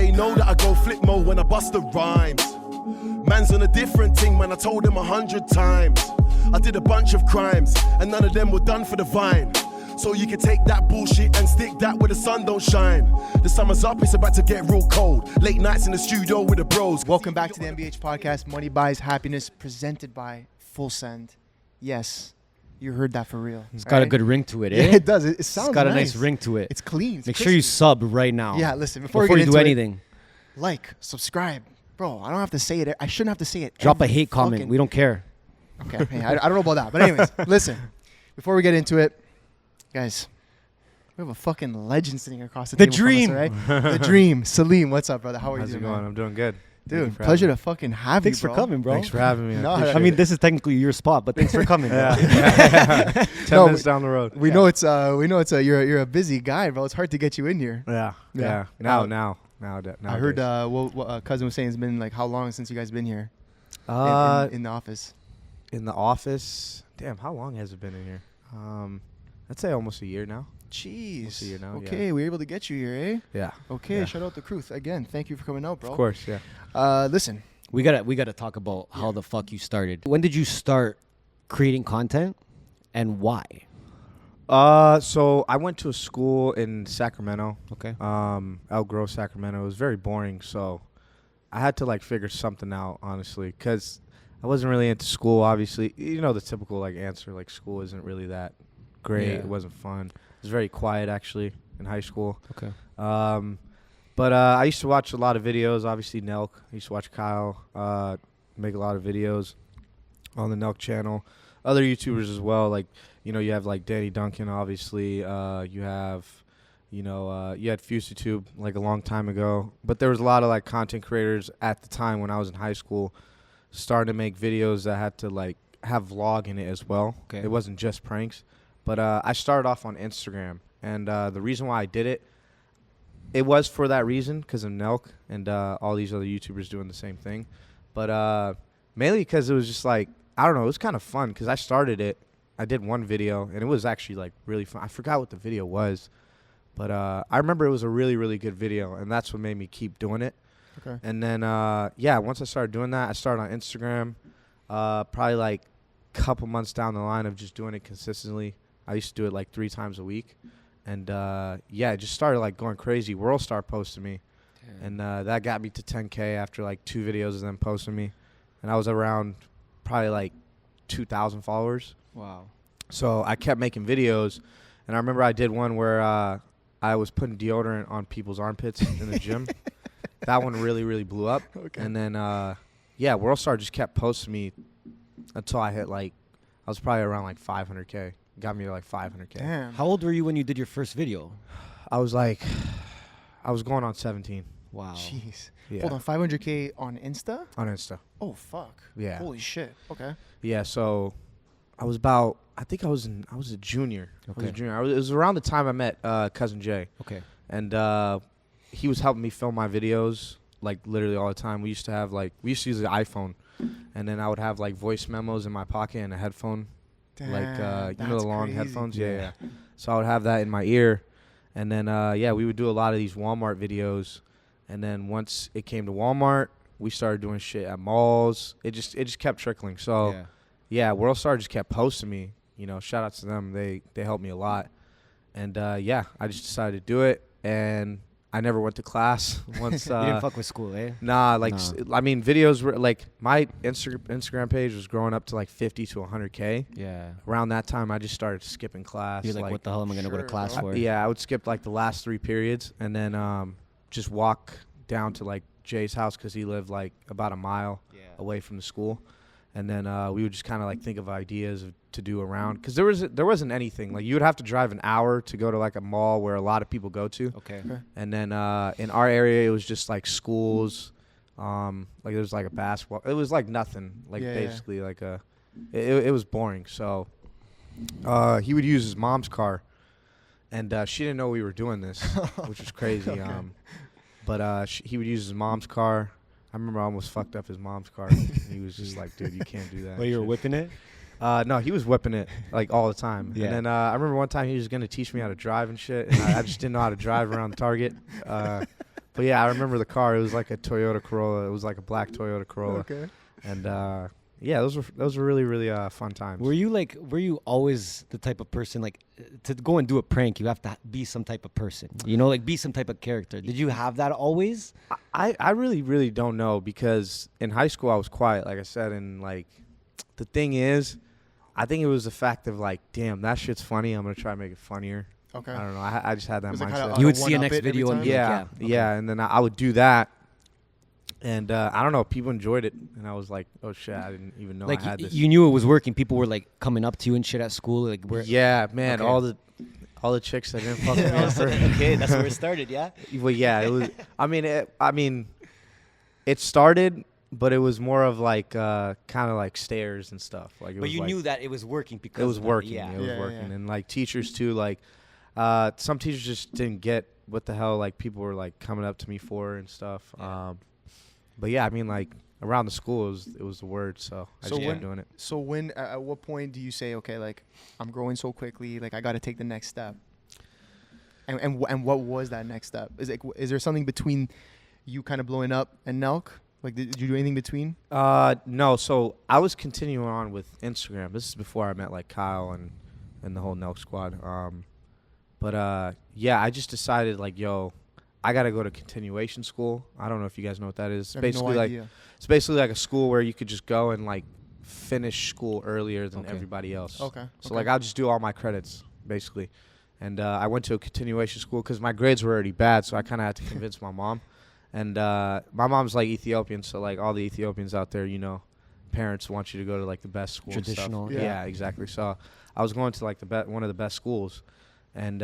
they know that I go flip mode when I bust the rhymes. Man's on a different thing, man, I told him 100 times. I did a bunch of crimes, and none of them were done for the vine. So you can take that bullshit and stick that where the sun don't shine. The summer's up, it's about to get real cold. Late nights in the studio with the bros. Welcome back to the MBH podcast, Money Buys Happiness, presented by Full Send. Yes, you heard that for real. It's got a good ring to it, eh? Yeah, it does. It sounds It's got nice. a nice ring to it. It's clean. It's Make crispy. sure you sub right now. Yeah, listen, before you get do into anything. Like, subscribe. Bro, I don't have to say it. I shouldn't have to say it. Drop a every hate comment. fucking- We don't care. Okay, hey, I don't know about that. But anyways, listen, before we get into it, guys, we have a fucking legend sitting across the The table Dream. from us, all right? The Dream. Salim, what's up, brother? How are How's you it doing, going? man? I'm doing good. Dude, pleasure to fucking have Thanks you, for bro. coming, bro. Thanks for having me. No, I mean, this is technically your spot, but thanks for coming. yeah. Bro. 10 minutes down the road. We know it's you're a busy guy, bro. It's hard to get you in here. Yeah. Yeah. Now. I heard what cousin was saying. It's been like how long since you guys been here in the office? in the office. Damn, how long has it been in here? I'd say almost a year now. Jeez. Almost a year now, Okay, we were able to get you here, eh? Yeah. Okay, Yeah. shout out to Kruth again. Thank you for coming out, bro. Of course, yeah. Listen, we gotta talk about how the fuck you started. When did you start creating content, and why? So I went to a school in Sacramento, Okay. Elk Grove, Sacramento. It was very boring, so I had to like figure something out, honestly, because I wasn't really into school. Obviously, you know the typical like answer, like school isn't really that great. Yeah. It wasn't fun. It was very quiet actually in high school. Okay. But I used to watch a lot of videos. Obviously, Nelk. I used to watch Kyle make a lot of videos on the Nelk channel. Other YouTubers as well, like, you know, you have like Danny Duncan, obviously. You have, you had FuseTube like a long time ago. But there was a lot of like content creators at the time when I was in high school starting to make videos that had to like have vlog in it as well. Okay. It wasn't just pranks. But I started off on Instagram. And the reason why I did it, it was for that reason, because of Nelk and all these other YouTubers doing the same thing. But mainly because it was just like, I don't know, it was kind of fun because I started it. I did one video, and it was actually like really fun. I forgot what the video was, but I remember it was a really, really good video, and that's what made me keep doing it. okay. And then, once I started doing that, I started on Instagram, probably like a couple months down the line of just doing it consistently. I used to do it like 3 times a week. And, it just started like going crazy. Worldstar posted me. Damn. And that got me to 10K after like 2 videos of them posting me. And I was around probably like 2,000 followers. Wow. So I kept making videos. And I remember I did one where I was putting deodorant on people's armpits in the gym. That one really, really blew up. Okay. And then, Worldstar just kept posting me until I hit like, I was probably around like 500K. Got me to like 500K. Damn. How old were you when you did your first video? I was going on 17. Wow. Jeez. Yeah. Hold on, 500K on Insta? On Insta. Oh, fuck. Yeah. Holy shit. Okay. Yeah, so I was I think I was a junior. I was a Okay. junior. It was around the time I met Cousin Jay. Okay. And he was helping me film my videos like literally all the time. We used to use the iPhone, and then I would have like voice memos in my pocket and a headphone. Damn, Like you know that's the long crazy. headphones. Yeah. So I would have that in my ear, and then we would do a lot of these Walmart videos, and then once it came to Walmart, we started doing shit at malls. It just kept trickling. So Yeah. Worldstar just kept posting me. You know, shout out to them. They helped me a lot, and I just decided to do it, and I never went to class once. You didn't fuck with school, eh? Nah, like No. I mean, videos were like my Instagram page was growing up to like 50 to 100K. Yeah. Around that time, I just started skipping class. You're like, what the hell am I gonna go to Sure, class bro. for? Yeah, I would skip like the last 3 periods and then just walk down to like Jay's house because he lived like about a mile away from the school, and then we would just kind of like think of ideas to do around because there wasn't anything. Like you would have to drive an hour to go to like a mall where a lot of people go to. Okay. And then in our area, it was just like schools. Like there was like a basketball. It was like nothing. Like basically like it was boring. So he would use his mom's car, and she didn't know we were doing this, which was crazy. Okay. But he would use his mom's car. I remember I almost fucked up his mom's car. He was just like, dude, you can't do that. Well, you were shit. whipping it? No, he was whipping it like all the time. Yeah. And then I remember one time he was gonna teach me how to drive and shit, and I just didn't know how to drive around Target. But But yeah, I remember the car. It was like a Toyota Corolla. It was like a black Toyota Corolla. Okay. And yeah, those were really really fun times. Were you always the type of person like to go and do a prank? You have to be some type of person, you know, like be some type of character. Did you have that always? I really really don't know, because in high school I was quiet, like I said, and like the thing is, I think it was the fact of like, damn, that shit's funny. I'm gonna try to make it funnier. Okay. I don't know. I just had that Was it mindset. kinda You would one see a up next it every video and time? be Yeah, like, yeah, yeah, and then I would do that, and I don't know, people enjoyed it, and I was like, oh shit, I didn't even know like I had this. you knew it was working. People were like coming up to you and shit at school. Like, Yeah, man, Okay. all the chicks that didn't fuck with me at first. okay, that's where it started. Yeah. Well, yeah, it was. I mean, it started, but it was more of like kind of like stares and stuff. Like, it But was you like, knew that it was working because it was of that, working. Yeah. It was Yeah, working, yeah. and like teachers too. Like, some teachers just didn't get what the hell like people were like coming up to me for and stuff. Yeah. But yeah, I mean, like around the school, it was the word. So I So just when- kept doing it. So when at what point do you say, okay, like I'm growing so quickly, like I got to take the next step? And what was that next step? Is there something between you kind of blowing up and Nelk? Like did you do anything between? No. So I was continuing on with Instagram. This is before I met like Kyle and the whole Nelk squad. But yeah, I just decided like, yo, I gotta go to continuation school. I don't know if you guys know what that is. I have no idea. It's basically like a school where you could just go and like finish school earlier than Okay. everybody else. Okay. So like I'll just do all my credits basically. And I went to a continuation school because my grades were already bad, so I kind of had to convince my mom. And my mom's like Ethiopian, so like all the Ethiopians out there, you know, parents want you to go to like the best school. and stuff. Traditional, yeah. Yeah, exactly. So I was going to like one of the best schools, and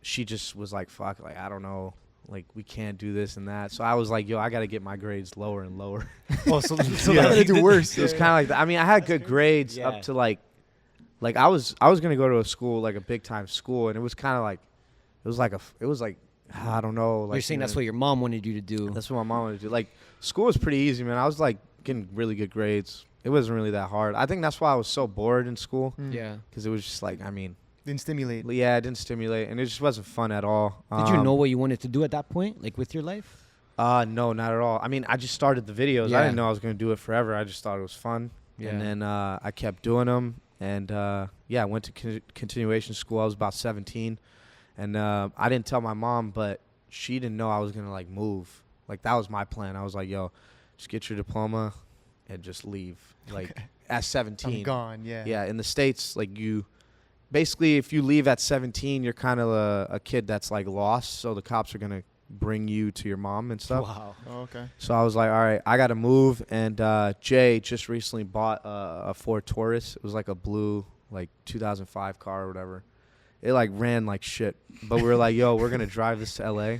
she just was like, "Fuck, like I don't know, like we can't do this and that." So I was like, "Yo, I got to get my grades lower and lower." Oh, so Yeah. Gotta do worse. It was kind of like that. I mean, I had good grades Yeah. up to like I was gonna go to a school like a big time school, and it was kind of like it was like I don't know. Like you're saying that's what your mom wanted you to do. that's what my mom wanted to do. Like school was pretty easy, man. I was like getting really good grades. It wasn't really that hard. I think that's why I was so bored in school, Yeah. because it was just like, I mean, Didn't stimulate. yeah, it didn't stimulate, and it just wasn't fun at all. Did you know what you wanted to do at that point, like with your life? No, not at all. I mean, I just started the videos. Yeah. I didn't know I was gonna do it forever. I just thought it was fun, Yeah. and then I kept doing them. And yeah, I went to continuation school. I was about 17, and I didn't tell my mom, but she didn't know I was gonna like move. Like that was my plan. I was like, yo, just get your diploma and just leave. Like at 17. I'm gone. Yeah. Yeah, in the States, like you, basically, if you leave at 17, you're kind of a kid that's like lost. So the cops are gonna bring you to your mom and stuff. Wow. Oh, okay. So I was like, all right, I got to move. And Jay just recently bought a Ford Taurus. It was like a blue, like 2005 car or whatever. It like ran like shit. But we were like, yo, we're going to drive this to LA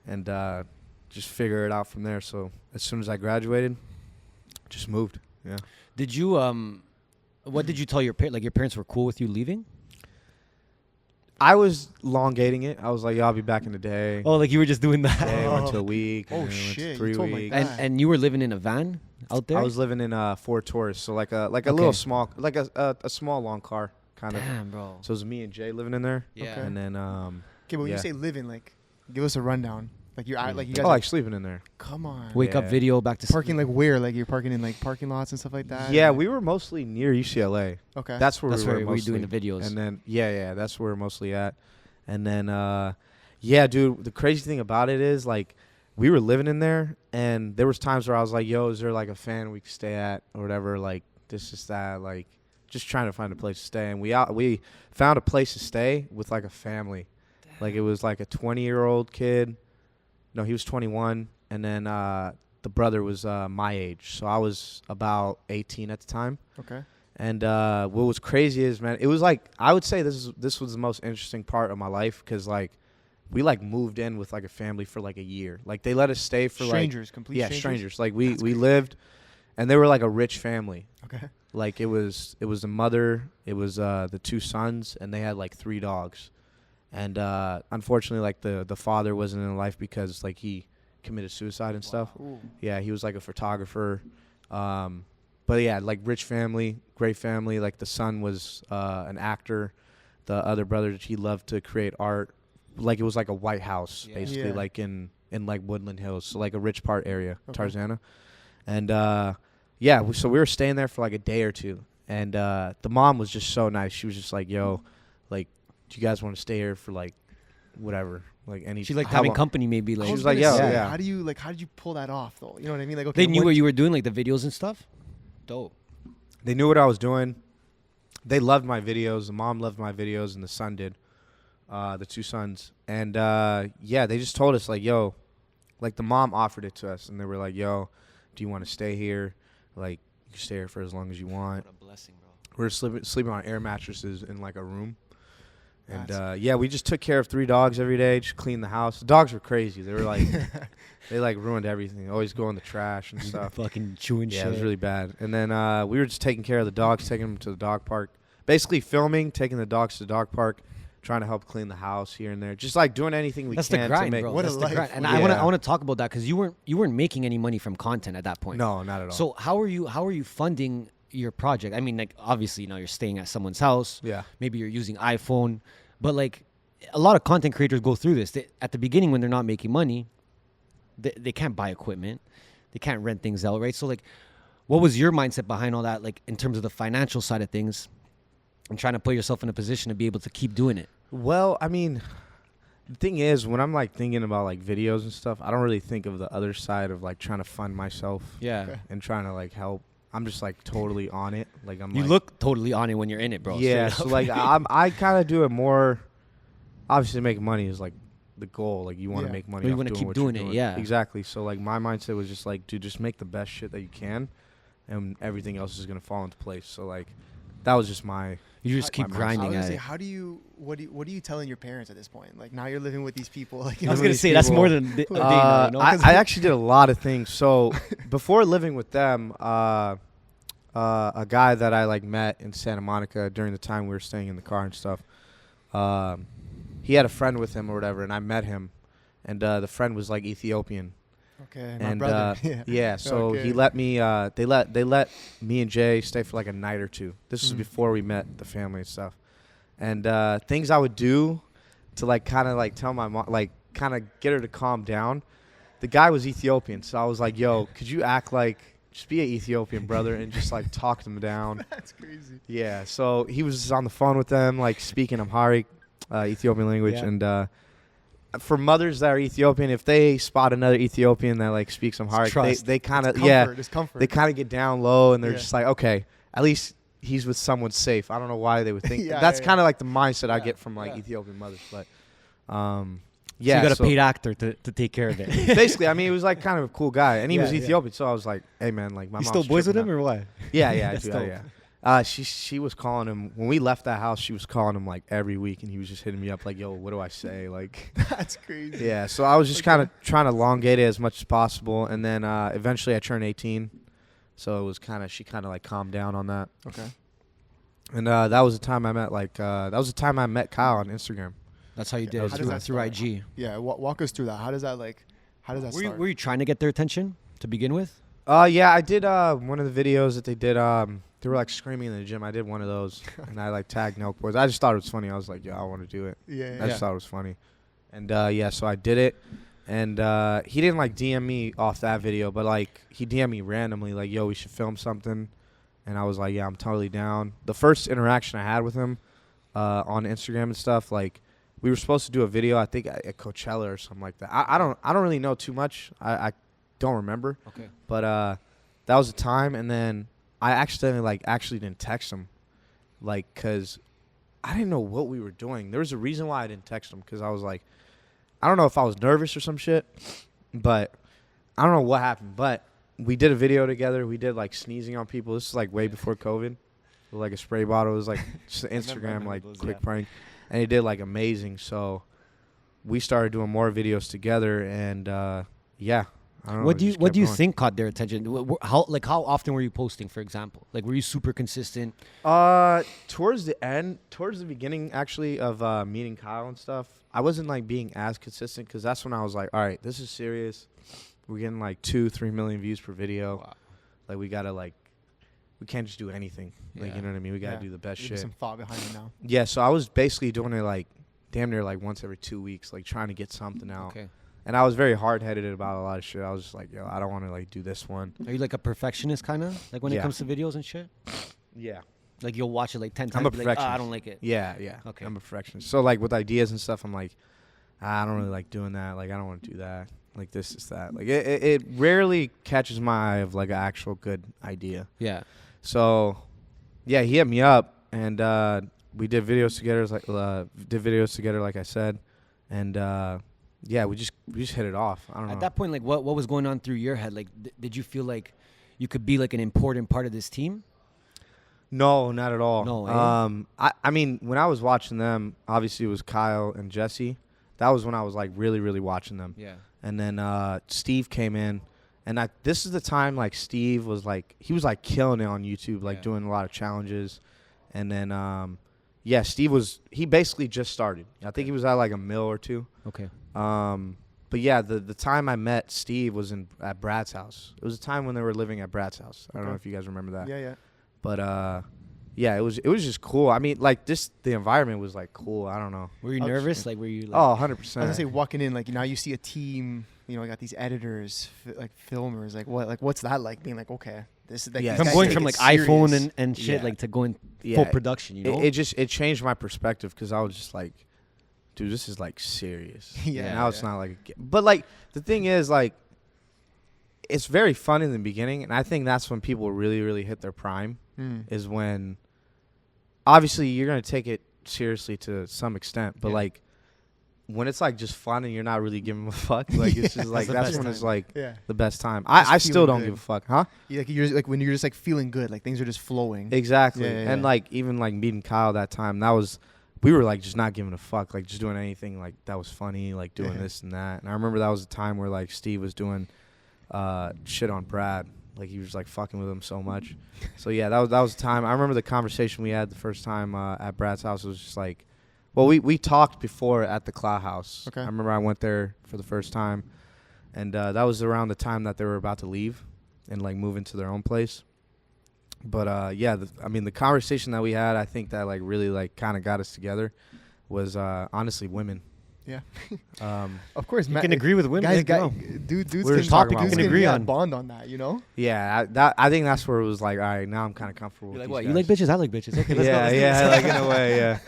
and just figure it out from there. So as soon as I graduated, just moved. Yeah. Did you what did you tell your parents? Like your parents were cool with you leaving? I was elongating it. I was like, yo, I'll be back in a day. Oh, like you were just doing that. Day, went to a week. Oh, and then went to shit, you 3 told my weeks. dad. And you were living in a van out there? I was living in a Ford Taurus, so like a Okay. little small, like a small long car kind of. Damn, bro. So it was me and Jay living in there. Yeah. Okay. And then Okay, but when yeah. you say living, like, give us a rundown. Like you, like you guys. oh, are- like sleeping in there. come on. Wake up Yeah. video back to Parking like where? Like you're parking in like parking lots and stuff like that. Yeah, Or- we were mostly near UCLA. Okay. That's where That's we were where we were mostly. doing the videos. And then yeah, that's where we're mostly at. And then yeah, dude, the crazy thing about it is like we were living in there, and there was times where I was like, yo, is there like a fan we could stay at or whatever? Like this is that, like just trying to find a place to stay. And we found a place to stay with like a family. Like it was like a 20-year-old kid. No, he was 21, and then the brother was my age, so I was about 18 at the time. Okay. And what was crazy is, man, it was like I would say this was the most interesting part of my life, because like we like moved in with like a family for like a year. Like they let us stay for Strangers, complete like strangers. Like we lived, and they were like a rich family. Okay. Like it was the mother, it was the 2 sons, and they had like 3 dogs. And unfortunately, like the father wasn't in life because like he committed suicide and stuff. Ooh. Yeah, he was like a photographer. But yeah, like rich family, great family. Like the son was an actor. The other brother, he loved to create art. Like it was like a White House, Yeah. basically, Yeah. like in in like Woodland Hills, so like a rich part area, Okay. Tarzana. And so we were staying there for like a day or two. And the mom was just so nice. She was just like, yo, like, do you guys want to stay here for like whatever? Like any She liked how having long? company, maybe. Like She was gonna like, yo, say, yeah. How did you pull that off though? You know what I mean? Like, okay, they knew what you were doing, like the videos and stuff. Dope. They knew what I was doing. They loved my videos. The mom loved my videos, and the son did. The two sons. And yeah, they just told us like, yo, like the mom offered it to us, and they were like, yo, do you want to stay here? Like, you can stay here for as long as you want. What a blessing, bro. We were sleeping on air mattresses in like a room. And That's- yeah, we just took care of 3 dogs every day, just cleaned the house. The dogs were crazy. They were like, they like ruined everything. Always go in the trash and stuff. Fucking chewing Yeah, shit. it was really bad. And then we were just taking care of the dogs, taking them to the dog park. Basically filming, taking the dogs to the dog park, trying to help clean the house here and there. Just like doing anything we That's can the grind, to make bro. What a That's the life. grind. And Yeah. I want to talk about that because you weren't making any money from content at that point. No, not at all. So how are you funding your project? I mean, like obviously, you're staying at someone's house. yeah. Maybe you're using iPhone, but like a lot of content creators go through this. At the beginning, when they're not making money, they can't buy equipment, they can't rent things out, right? So like, what was your mindset behind all that? Like in terms of the financial side of things, and trying to put yourself in a position to be able to keep doing it. Well, I mean, the thing is, when I'm like thinking about like videos and stuff, I don't really think of the other side of like trying to fund myself Yeah. Okay. and trying to like help. I'm just like totally on it. Like I'm You like, look totally on it when you're in it, bro. yeah. straight So up. like I kind of do it more. Obviously, making money is like the goal. Like you want to Yeah. make money. Well, you off wanna doing keep what you're doing it, yeah. Exactly. So like my mindset was just like, dude, just make the best shit that you can, and everything else is gonna fall into place. So like, that was just my. you just keep my mindset. I grinding was gonna at say, it. how do you what are you telling your parents at this point? Like now you're living with these people. Like I was Some gonna of say these that's people- more than a day now, you know? 'Cause I actually did a lot of things. So before living with them, a guy that I like met in Santa Monica during the time we were staying in the car and stuff, he had a friend with him or whatever, and I met him, and the friend was like Ethiopian, okay, my and brother. yeah, so he Okay. let me. They let me and Jay stay for like a night or two. This was Mhm. before we met the family and stuff, and things I would do to like kind of like tell my mom, like kind of get her to calm down. The guy was Ethiopian, so I was like, "Yo, could you act like just be an Ethiopian brother and just like talk them down?" That's crazy. Yeah, so he was just on the phone with them, like speaking Amharic, Ethiopian language, Yeah. and for mothers that are Ethiopian, if they spot another Ethiopian that like speaks Amharic, trust. they kind of Comfort, it's comfort. they kind of get down low and they're Yeah. just like, okay, at least he's with someone safe. I don't know why they would think Yeah, that's yeah, kind of like the mindset I Yeah, get from like yeah. Ethiopian mothers, but So yeah, you got a so paid actor to take care of it. basically, I mean, he was like kind of a cool guy, and he was Yeah, yeah. Ethiopian, so I was like, hey man, like my You mom's still boys with tripping him out. or what? Yeah, yeah, I That's do, dope. yeah. She was calling him when we left that house. She was calling him like every week, and he was just hitting me up like, "Yo, what do I say?" Like, That's crazy. yeah. So I was just kind of trying to elongate it as much as possible, and then eventually I turned 18, so it was she kind of like calmed down on that, Okay. and that was the time I met Kyle on Instagram. That's how you did How it does through, that through start? IG. Yeah. Walk us through that. How does that Were you, start? were you trying to get their attention to begin with? Yeah, I did one of the videos that they did. They were like screaming in the gym. I did one of those, and I like tagged Nelk Boys. I just thought it was funny. I was like, "Yo, I want to do it." yeah. I just thought it was funny. And yeah, so I did it. And he didn't like DM me off that video, but like he DM'd me randomly like, "Yo, we should film something." And I was like, "Yeah, I'm totally down." The first interaction I had with him on Instagram and stuff, like we were supposed to do a video, I think at Coachella or something like that. I don't really know too much. I don't remember. Okay. But that was the time, and then I actually didn't text him, like, cause I didn't know what we were doing. There was a reason why I didn't text him, cause I was like, I don't know if I was nervous or some shit, but I don't know what happened. But we did a video together. We did like sneezing on people. This is like way before COVID. With like a spray bottle. It was like just an Instagram like those, quick yeah. prank, and he did like amazing. So we started doing more videos together, and yeah. I don't know, What it do you just What kept do you going. think caught their attention? How often were you posting, for example? Like, were you super consistent? Towards the beginning, actually, of meeting Kyle and stuff, I wasn't like being as consistent because that's when I was like, all right, this is serious. We're getting like 2-3 million views per video. Wow. Like we gotta we can't just do anything. Like Yeah. you know what I mean? We gotta Yeah. do the best Maybe shit. some thought behind it now. Yeah. So I was basically doing it like damn near like once every 2 weeks, like trying to get something out. Okay. And I was very hard-headed about a lot of shit. I was just like, yo, I don't want to like do this one. Are you like a perfectionist kind of? Like when it Yeah. comes to videos and shit? Yeah. Like you'll watch it like 10 times. I'm a be like, I perfectionist. don't like it. Yeah, yeah. Okay. I'm a perfectionist. So like with ideas and stuff, I'm like, I don't really like doing that. Like I don't want to do that. Like this is that. Like it rarely catches my eye of like an actual good idea. Yeah. So yeah, he hit me up and we did videos together. Like I said, and yeah, we just hit it off. I don't know. At that point, like what was going on through your head? Like did you feel like you could be like an important part of this team? No, not at all. No, eh? I mean, when I was watching them, obviously it was Kyle and Jesse. That was when I was like really, really watching them. Yeah. And then Steve came in, and this is the time like Steve was like he was like killing it on YouTube, like doing a lot of challenges. And then yeah, he basically just started. I think he was at like a mil or two. Okay. But yeah, the time I met Steve was at Brad's house. It was a time when they were living at Brad's house. I don't know if you guys remember that. Yeah, yeah. But yeah, it was just cool. I mean, like the environment was like cool. I don't know. Were you nervous? Like were you like Oh, 100%. I was gonna say walking in, like now you see a team. You know, I got these editors, like filmers. Like what's that like? Being like, okay, this is like Yeah, from these going guys from take like it iPhone serious. and shit Yeah. like to going Yeah, full production, you know? It changed my perspective because I was just like, dude, this is like serious. Yeah, Now it's yeah. not like, but like the thing is like, it's very fun in the beginning, and I think that's when people really, really hit their prime. Is when, obviously, you're gonna take it seriously to some extent, but like, when it's like just fun and you're not really giving a fuck, like it's just like the that's best when it's time. like Yeah. the best time. Just I still feeling don't good. give a fuck, huh? Yeah, like you're like when you're just like feeling good, like things are just flowing. Exactly. Yeah, yeah, And yeah. like even like meeting Kyle that time, we were like just not giving a fuck, like just doing anything like that was funny, like doing Yeah. this and that. And I remember that was a time where like Steve was doing shit on Brad. Like he was like fucking with him so much. So yeah, that was the time. I remember the conversation we had the first time at Brad's house. It was just like, well, we talked before at the Claw House. Okay. I remember I went there for the first time, and that was around the time that they were about to leave and like move into their own place. But yeah, I mean the conversation that we had, I think that like really like kind of got us together was honestly women. Yeah. Um, Of course, You can agree with women. Guys, like, no. dudes We were can just talking about dudes women. Agree yeah, on. bond on that, you know? yeah, I think that's where it was like, all right, now I'm kind of comfortable. You're with like, these what? You like guys. bitches? I like bitches. Okay, let's go. Yeah, Let's do yeah, this. like in a way, yeah.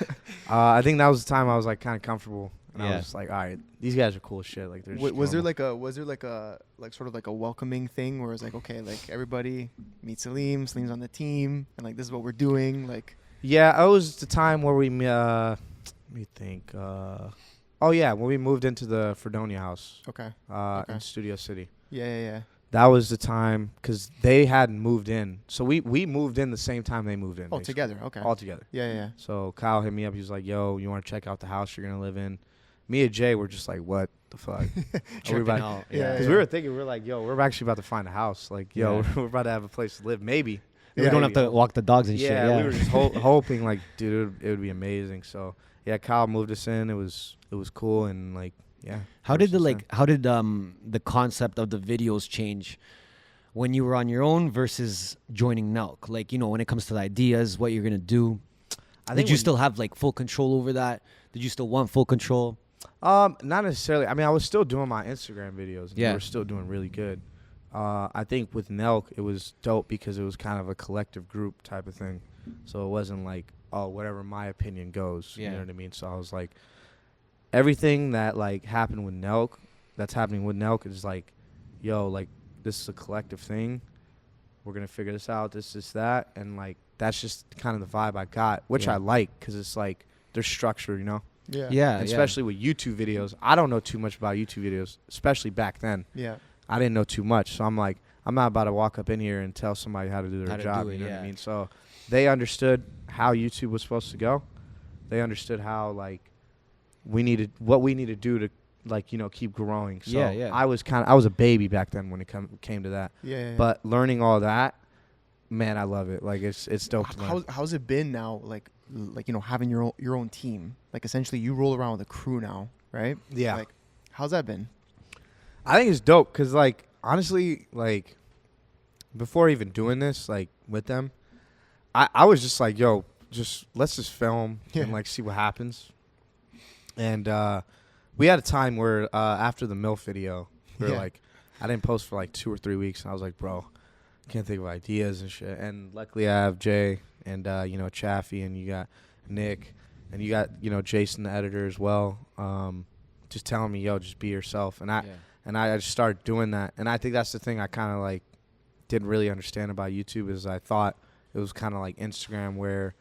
I think that was the time I was like kind of comfortable, and I Yeah. was just like, all right, these guys are cool as shit. Like, they're just Was there normal. like a sort of like a welcoming thing where it's like, okay, like everybody meet Salim's on the team, and like this is what we're doing, like. Yeah, it was the time where we let me think. Oh yeah, when we moved into the Fredonia house Okay. Okay. in Studio City. Yeah, yeah, yeah. That was the time because they hadn't moved in, so we moved in the same time they moved in. Oh, basically. together. Okay. All together. Yeah, yeah. So Kyle hit me up. He was like, "Yo, you want to check out the house you're gonna live in?" Me and Jay were just like, "What the fuck?" Tripping out. Yeah, Because yeah. we were thinking, we're like, "Yo, we're actually about to find a house. Like, yo, Yeah. we're about to have a place to live. Maybe." We don't have Maybe. to walk the dogs and shit. Yeah, Yeah, we were just hoping, like, dude, it would be amazing. So yeah, Kyle moved us in. It was cool and like, yeah. How ever did the since then. the concept of the videos change when you were on your own versus joining Nelk? Like, you know, when it comes to the ideas, what you're gonna do. I Did think you when- still have like full control over that? Did you still want full control? Not necessarily. I mean, I was still doing my Instagram videos. And Yeah. they were still doing really good. I think with Nelk, it was dope because it was kind of a collective group type of thing. So it wasn't like, oh, whatever my opinion goes. You Yeah. know what I mean? So I was like, everything that like happened with Nelk, that's happening with Nelk is like, yo, like this is a collective thing. We're gonna figure this out. This, that, and like that's just kind of the vibe I got, which Yeah. I like because it's like there's structure, you know. Yeah. Yeah, And especially with YouTube videos. I don't know too much about YouTube videos, especially back then. Yeah. I didn't know too much. So I'm like, I'm not about to walk up in here and tell somebody how to do their How to job. do it, You know what yeah. I mean? So they understood how YouTube was supposed to go. They understood how like what we need to do to like, you know, keep growing. So Yeah, yeah. I was a baby back then when it came to that. Yeah. Yeah. But learning all that, man, I love it. Like it's dope to learn. How's it been now? Like you know, having your own team. Like essentially, you roll around with a crew now, right? Yeah. Like, how's that been? I think it's dope because, like, honestly, like, before even doing this, like, with them, I was just like, yo, let's just film Yeah. and, like, see what happens. And we had a time where after the MILF video, we were Yeah. like, I didn't post for like 2 or 3 weeks, and I was like, bro, can't think of ideas and shit. And luckily, I have Jay and Chaffee, and you got Nick, and you got Jason, the editor, as well. Just telling me, yo, just be yourself. And I just started doing that. And I think that's the thing I kind of like didn't really understand about YouTube is I thought it was kind of like Instagram where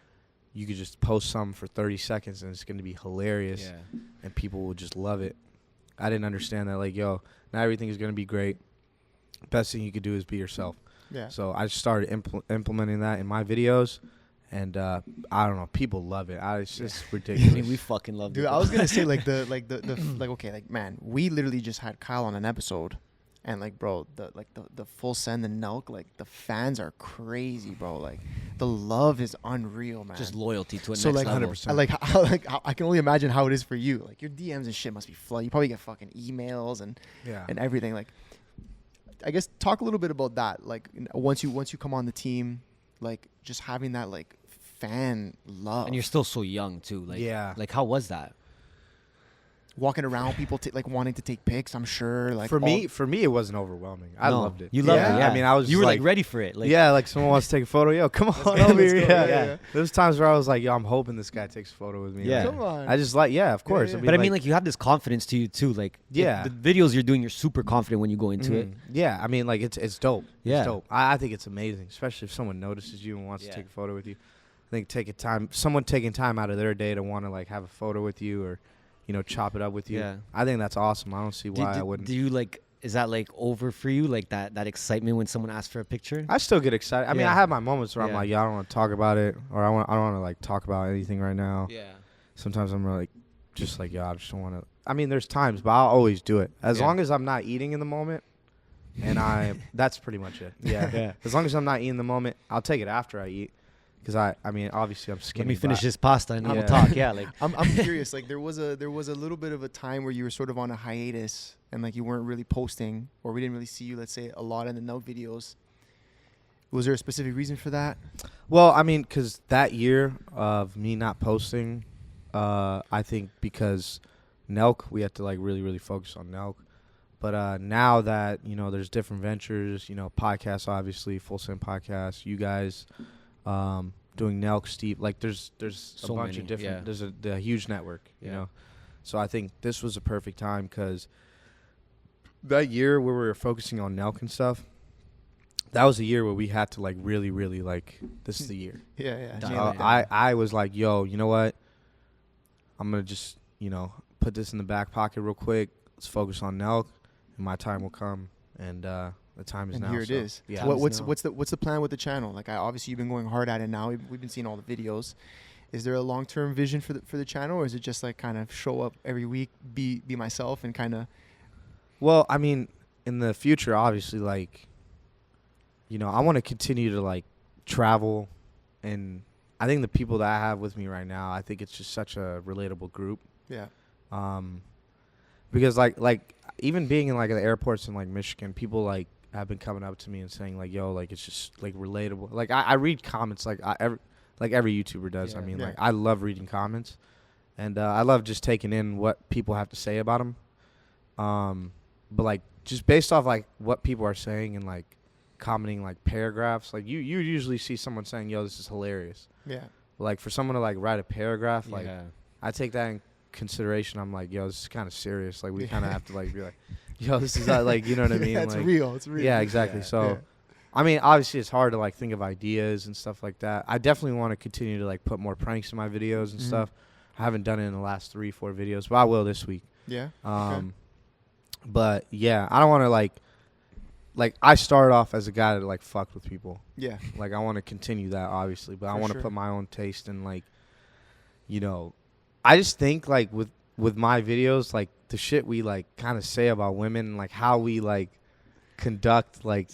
you could just post something for 30 seconds and it's going to be hilarious and people will just love it. I didn't understand that, like, yo, not everything is going to be great. Best thing you could do is be yourself. Yeah. So I just started implementing that in my videos, and I don't know, people love it. It's just ridiculous. I mean, we fucking love it. Dude, I was gonna say like man, we literally just had Kyle on an episode, and like, bro, the full send and Nelk, like the fans are crazy, bro. Like the love is unreal, man. Just loyalty to a So next like, level. 100%. I can only imagine how it is for you. Like your DMs and shit must be flooded. You probably get fucking emails and everything. Like, I guess talk a little bit about that. Like once you come on the team, like just having that like fan love. And you're still so young too. Like, like how was that? Walking around, people like wanting to take pics. I'm sure. Like for me, it wasn't overwhelming. I loved it. You loved it. Yeah. I mean, I was. You were like ready for it. Like, like someone wants to take a photo. Yo, come on over here. Yeah. There's times where I was like, yo, I'm hoping this guy takes a photo with me. Yeah. Come on. I just of course. Yeah. But I mean, like you have this confidence to you too. Like, the videos you're doing, you're super confident when you go into it. Yeah, I mean, like it's dope. Yeah. It's dope. I think it's amazing, especially if someone notices you and wants to take a photo with you. I think someone taking time out of their day to want to like have a photo with you or, chop it up with you. Yeah. I think that's awesome. I don't see why I wouldn't. Do you like? Is that like over for you? Like that excitement when someone asks for a picture? I still get excited. I mean, I have my moments where I'm like, I don't want to talk about it, or I don't want to like talk about anything right now. Yeah. Sometimes I'm like, just like, I just don't want to. I mean, there's times, but I'll always do it as long as I'm not eating in the moment. And that's pretty much it. Yeah. As long as I'm not eating in the moment, I'll take it after I eat. Because I mean, obviously I'm skinny. Let me finish this pasta and we'll talk. Yeah, like I'm curious. Like there was a little bit of a time where you were sort of on a hiatus and like you weren't really posting, or we didn't really see you, let's say, a lot in the Nelk videos. Was there a specific reason for that? Well, I mean, because that year of me not posting, I think because Nelk, we had to like really, really focus on Nelk. But now that there's different ventures, podcasts, obviously, Full Send Podcast, you guys. Doing Nelk, Steve, like there's a bunch of different. There's a huge network, you know. So I think this was a perfect time because that year where we were focusing on Nelk and stuff, that was a year where we had to like really, really like this is the year. I was like, yo, you know what? I'm gonna just put this in the back pocket real quick. Let's focus on Nelk, and my time will come. And the time is now. Here it is. Yeah. What's the plan with the channel? Like, obviously you've been going hard at it now. We've been seeing all the videos. Is there a long-term vision for the channel, or is it just like kind of show up every week, be myself, and kind of? Well, I mean, in the future, obviously, like, I want to continue to like travel, and I think the people that I have with me right now, I think it's just such a relatable group. Yeah. Because like even being in like the airports in like Michigan, people like have been coming up to me and saying like, yo, like it's just like relatable. Like I read comments like every YouTuber does. I mean, like I love reading comments, and I love just taking in what people have to say about them. But like just based off like what people are saying and like commenting like paragraphs, like you usually see someone saying, yo, this is hilarious. Yeah. Like for someone to like write a paragraph, like I take that in consideration. I'm like, yo, this is kind of serious. Like we kind of have to like be like, yo, this is not like, you know what I mean? It's like, real. It's real. Yeah, exactly. So, I mean, obviously it's hard to like think of ideas and stuff like that. I definitely want to continue to like put more pranks in my videos and stuff. I haven't done it in the last 3-4 videos, but I will this week. Yeah. But yeah, I don't want to like I started off as a guy that like fucked with people. Yeah. Like I want to continue that obviously, but I want to put my own taste in like, I just think like with my videos, like the shit we like kind of say about women and like how we like conduct like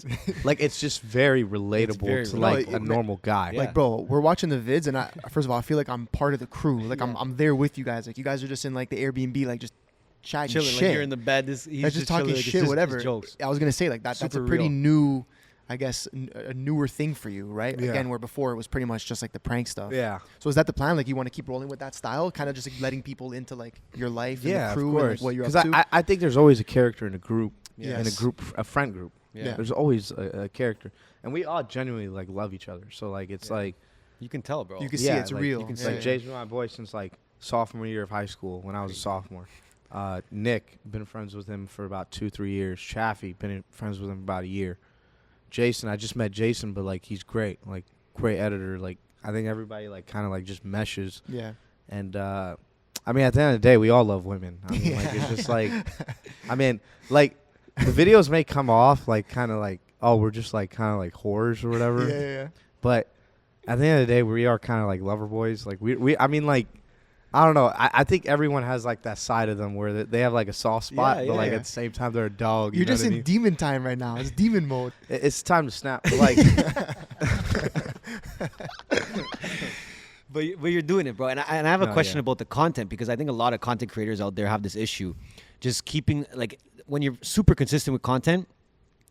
it's just very relatable to like a normal guy. Like, bro, we're watching the vids and first of all, I feel like I'm part of the crew. Like I'm there with you guys. Like you guys are just in like the Airbnb, like just chatting chilling, shit. like you're in the bed. He's just talking like, shit, whatever. Jokes. I was gonna say like that's a Super pretty real. new. I guess, a newer thing for you, right? Yeah. Again, where before it was pretty much just like the prank stuff. Yeah. So is that the plan? Like you want to keep rolling with that style, kind of just like letting people into like your life and the crew of course. and like, what you're up 'Cause to? I think there's always a character in a group, Yes. in a group, a friend group. Yeah. There's always a character, and we all genuinely like love each other. So like it's like You can tell, bro. You can see it's like, real. you can Yeah, see like yeah. Jay's been my boy since like sophomore year of high school when I was a sophomore. Nick, been friends with him for about 2-3 years. Chaffee, been friends with him about a year. Jason, I just met Jason, but like he's great, like great editor. Like I think everybody like kind of like just meshes. Yeah. And I mean, at the end of the day, we all love women. I mean, like it's just like, I mean, like the videos may come off like kind of like, oh, we're just like kind of like whores or whatever. Yeah. But at the end of the day, we are kind of like lover boys. Like I mean, like, I don't know. I think everyone has like that side of them where they have like a soft spot, Yeah, but like yeah. at the same time they're a dog. You're You know just what I in mean? demon time right now. It's demon mode. It's time to snap. But like, But you're doing it, bro. And I have a No, question yeah. about the content, because I think a lot of content creators out there have this issue. Just keeping, like, when you're super consistent with content,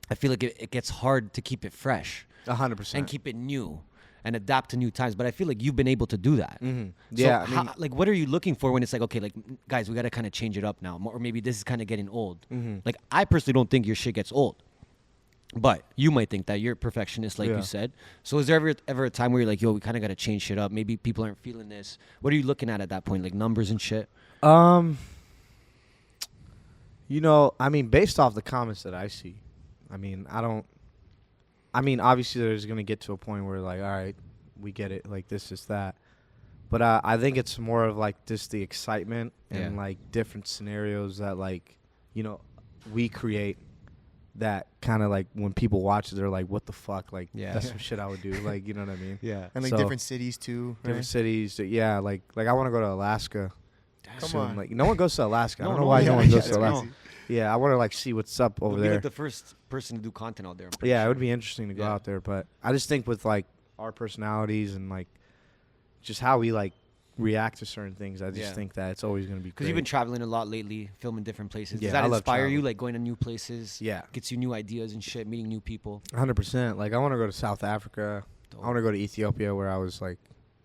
I feel like it gets hard to keep it fresh 100%. and keep it new and adapt to new times. But I feel like you've been able to do that. Mm-hmm. So Yeah. I mean, like, what are you looking for when it's like, okay, like, guys, we got to kind of change it up now, or maybe this is kind of getting old. mm-hmm. Like, I personally don't think your shit gets old, but you might think that you're a perfectionist, like Yeah. you said. So is there ever a time where you're like, yo, we kind of got to change shit up? Maybe people aren't feeling this. What are you looking at that point, like numbers and shit? You know, I mean, based off the comments that I see, I mean, obviously there's going to get to a point where like, all right, we get it. Like this is that. But I think it's more of like just the excitement and Yeah. like different scenarios that like, you know, we create that kind of like when people watch it, they're like, what the fuck? Like, Yeah. that's some shit I would do. Like, you know what I mean? Yeah. And like So- different cities too. Different right? cities. Yeah. Like I want to go to Alaska. Come soon. on. Like no one goes to Alaska. I No, don't know no, why yeah, no one yeah, goes to it's Alaska. crazy. Yeah, I want to like see what's up over You'll be there. like the first person to do content out there. I'm pretty Yeah, it sure. would be interesting to go Yeah. out there, but I just think with like our personalities and like just how we like react to certain things, I just Yeah. think that it's always going to be Because great. you've been traveling a lot lately, filming different places. Yeah, Does that I love inspire you, traveling. like going to new places? Yeah, Gets you new ideas and shit, meeting new people. 100%. Like I want to go to South Africa. Dope. I want to go to Ethiopia where I was like,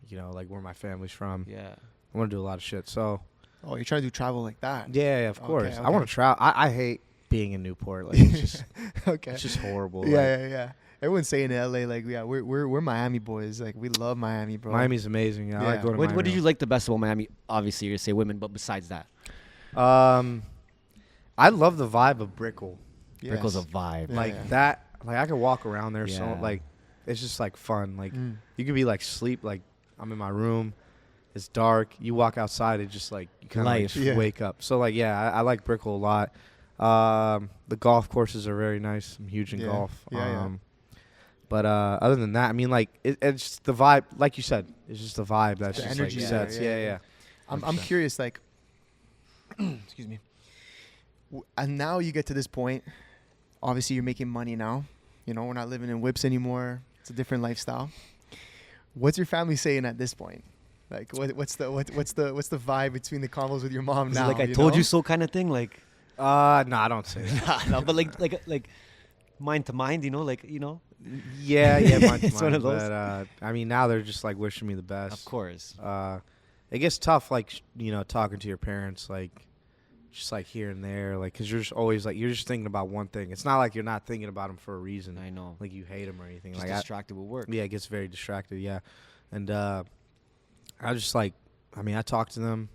you know, like where my family's from. Yeah. I want to do a lot of shit. So Oh, you're trying to do travel like that. yeah, of course. Okay, I want okay. to travel. I hate being in Newport. Like it's just Okay. it's just horrible. Yeah, Like, yeah. Everyone's saying in LA, like, yeah, we're Miami boys. Like, we love Miami, bro. Miami's amazing. I like Yeah. going to What Miami. did you like the best about Miami? Obviously, you're going to say women, but besides that. I love the vibe of Brickell. Yes. Brickell's a vibe. Yeah, Like yeah. that. Like I could walk around there. So Yeah. like, it's just like fun. Like Mm. you could be like sleep. Like I'm in my room. It's dark. You walk outside. It just like you kind of like Life. just Yeah. wake up. So like I like Brickell a lot. The golf courses are very nice. I'm huge in Yeah. golf. Yeah, yeah. But other than that, I mean, like it's just the vibe. Like you said, it's just the vibe that's The just energy like there, sets. yeah, Yeah, yeah. yeah. I'm 100%. curious, like, excuse me. And now you get to this point. Obviously, you're making money now. You know, we're not living in whips anymore. It's a different lifestyle. What's your family saying at this point? Like, what's the vibe between the combos with your mom Is it now? like I told know? you so kind of thing? Like, No, I don't say that. no, but like mind to mind, you know, like, you know, Yeah, mine to It's one mine, of those. But I mean, now they're just like wishing me the best. of course. It gets tough, like you know, talking to your parents, like just like here and there, like because you're just always like you're just thinking about one thing. It's not like you're not thinking about them for a reason. I know. Like you hate them or anything. Just like distracted with work. yeah, it gets very distracted. Yeah, and I just like, I mean, I talk to them.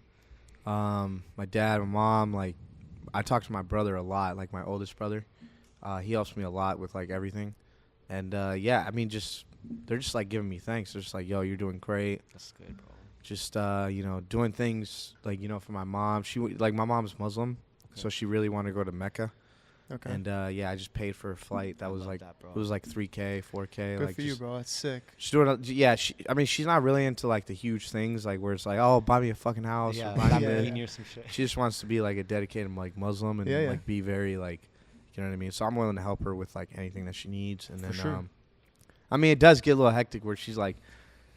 My dad, my mom, like I talk to my brother a lot, like my oldest brother. He helps me a lot with like everything, and yeah, I mean, just they're just like giving me thanks. They're just like, yo, you're doing great. That's good, bro. Just you know, doing things like, you know, for my mom. Like my mom's Muslim, so she really wanted to go to Mecca. Okay. And yeah, I just paid for a flight. That I was love like that, bro. it was like 3K, 4K. Good like for you, just, bro. That's sick. She's doing yeah. I mean, she's not really into like the huge things, like where it's like, oh, buy me a fucking house. Yeah, Or buy me yeah. a-" Lamborghini or some shit. She just wants to be like a dedicated like Muslim and Yeah, yeah. like be very like, you know what I mean. So I'm willing to help her with like anything that she needs. And then sure. I mean, it does get a little hectic where she's like,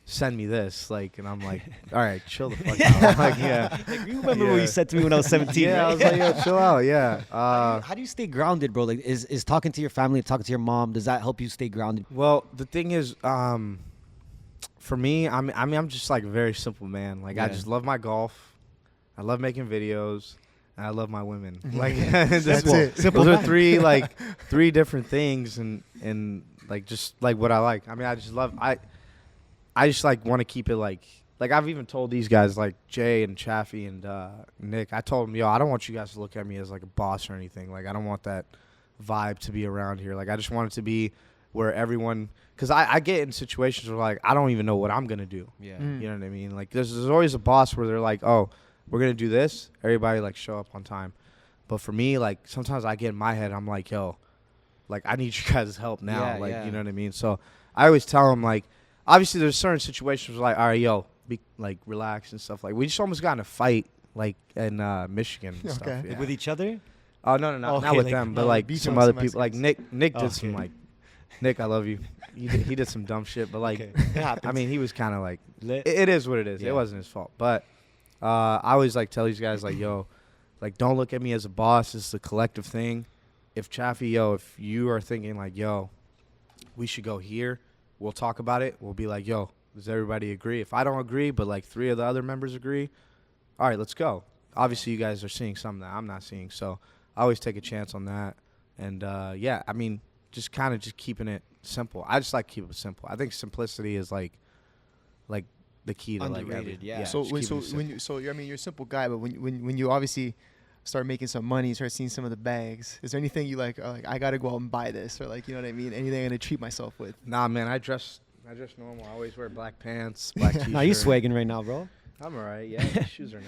send me this, like, and I'm like, all right, chill the fuck out. Like, yeah. Like, you remember what you said to me when I was 17, Yeah, right? I was like, yo, chill out. Yeah. How do you stay grounded, bro? Like, is talking to your family, talking to your mom, does that help you stay grounded? Well, the thing is, for me, I'm just like a very simple man. Like, I Yeah. just love my golf. I love making videos. And I love my women. Like, That's it. Simple those are fact. three different things, and like just like what I like. I mean, I just love I just like want to keep it like I've even told these guys like Jay and Chaffee and Nick. I told them, yo, I don't want you guys to look at me as like a boss or anything. Like, I don't want that vibe to be around here. Like, I just want it to be where everyone, because I get in situations where like I don't even know what I'm gonna do. Yeah. Mm. You know what I mean? Like, there's always a boss where they're like, oh, we're gonna do this. Everybody like show up on time. But for me, like, sometimes I get in my head, I'm like, yo, like, I need you guys' help now. Yeah, like, yeah. you know what I mean? So I always tell them, like, obviously there's certain situations where like, all right, yo, be like, relax and stuff. Like, we just almost got in a fight like in Michigan and stuff. Okay. Yeah. With each other? Oh no, not Okay, with like, them, but no, like beat some on other some people. Like Mexicans. Nick did some Okay. like, Nick, I love you. He did some dumb shit, but like, Okay. It happens. I mean, he was kind of like, Lit. it is what it is. Yeah. It wasn't his fault. But I always like tell these guys like, yo, like, don't look at me as a boss. It's a collective thing. If Chaffee, yo, if you are thinking like, yo, we should go here, we'll talk about it. We'll be like, yo, does everybody agree? If I don't agree, but like 3 of the other members agree, all right, let's go. Obviously, you guys are seeing something that I'm not seeing, so I always take a chance on that. And yeah, I mean, just kind of just keeping it simple. I just like keep it simple. I think simplicity is like the key to like Underrated, everything. yeah. So just when keeping so it simple. when you, so I mean you're a simple guy, but when you obviously start making some money, start seeing some of the bags, is there anything you like? Like, I gotta go out and buy this, or like, you know what I mean? Anything I'm gonna treat myself with? Nah, man, I dress normal. I always wear black pants, black t-shirt. Nah, you swagging right now, bro. I'm alright. Yeah, my shoes are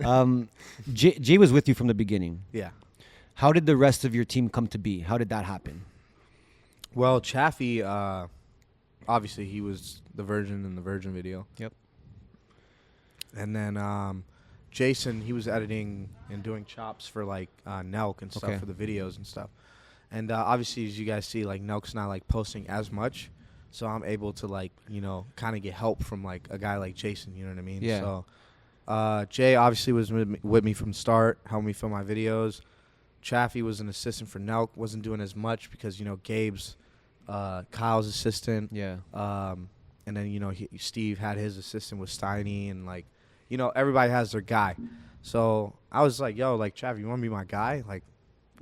nice. Jay was with you from the beginning. Yeah. How did the rest of your team come to be? How did that happen? Well, Chaffee, obviously he was the Virgin in the Virgin video. Yep. And then Jason, he was editing and doing chops for like Nelk and stuff Okay. for the videos and stuff. And obviously, as you guys see, like Nelk's not like posting as much, so I'm able to like, you know, kind of get help from like a guy like Jason. You know what I mean? Yeah. So Jay obviously was with me from the start, helped me film my videos. Chaffee was an assistant for Nelk, wasn't doing as much because, you know, Gabe's Kyle's assistant. Yeah. And then, you know, Steve had his assistant with Steiny, and like, you know, everybody has their guy. So I was like, yo, like, Chaffee, you want to be my guy? Like,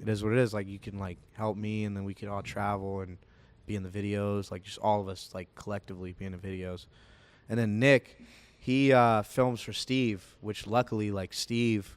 it is what it is. Like, you can like help me, and then we can all travel and be in the videos. Like, just all of us like collectively be in the videos. And then Nick, he films for Steve, which luckily, like, Steve,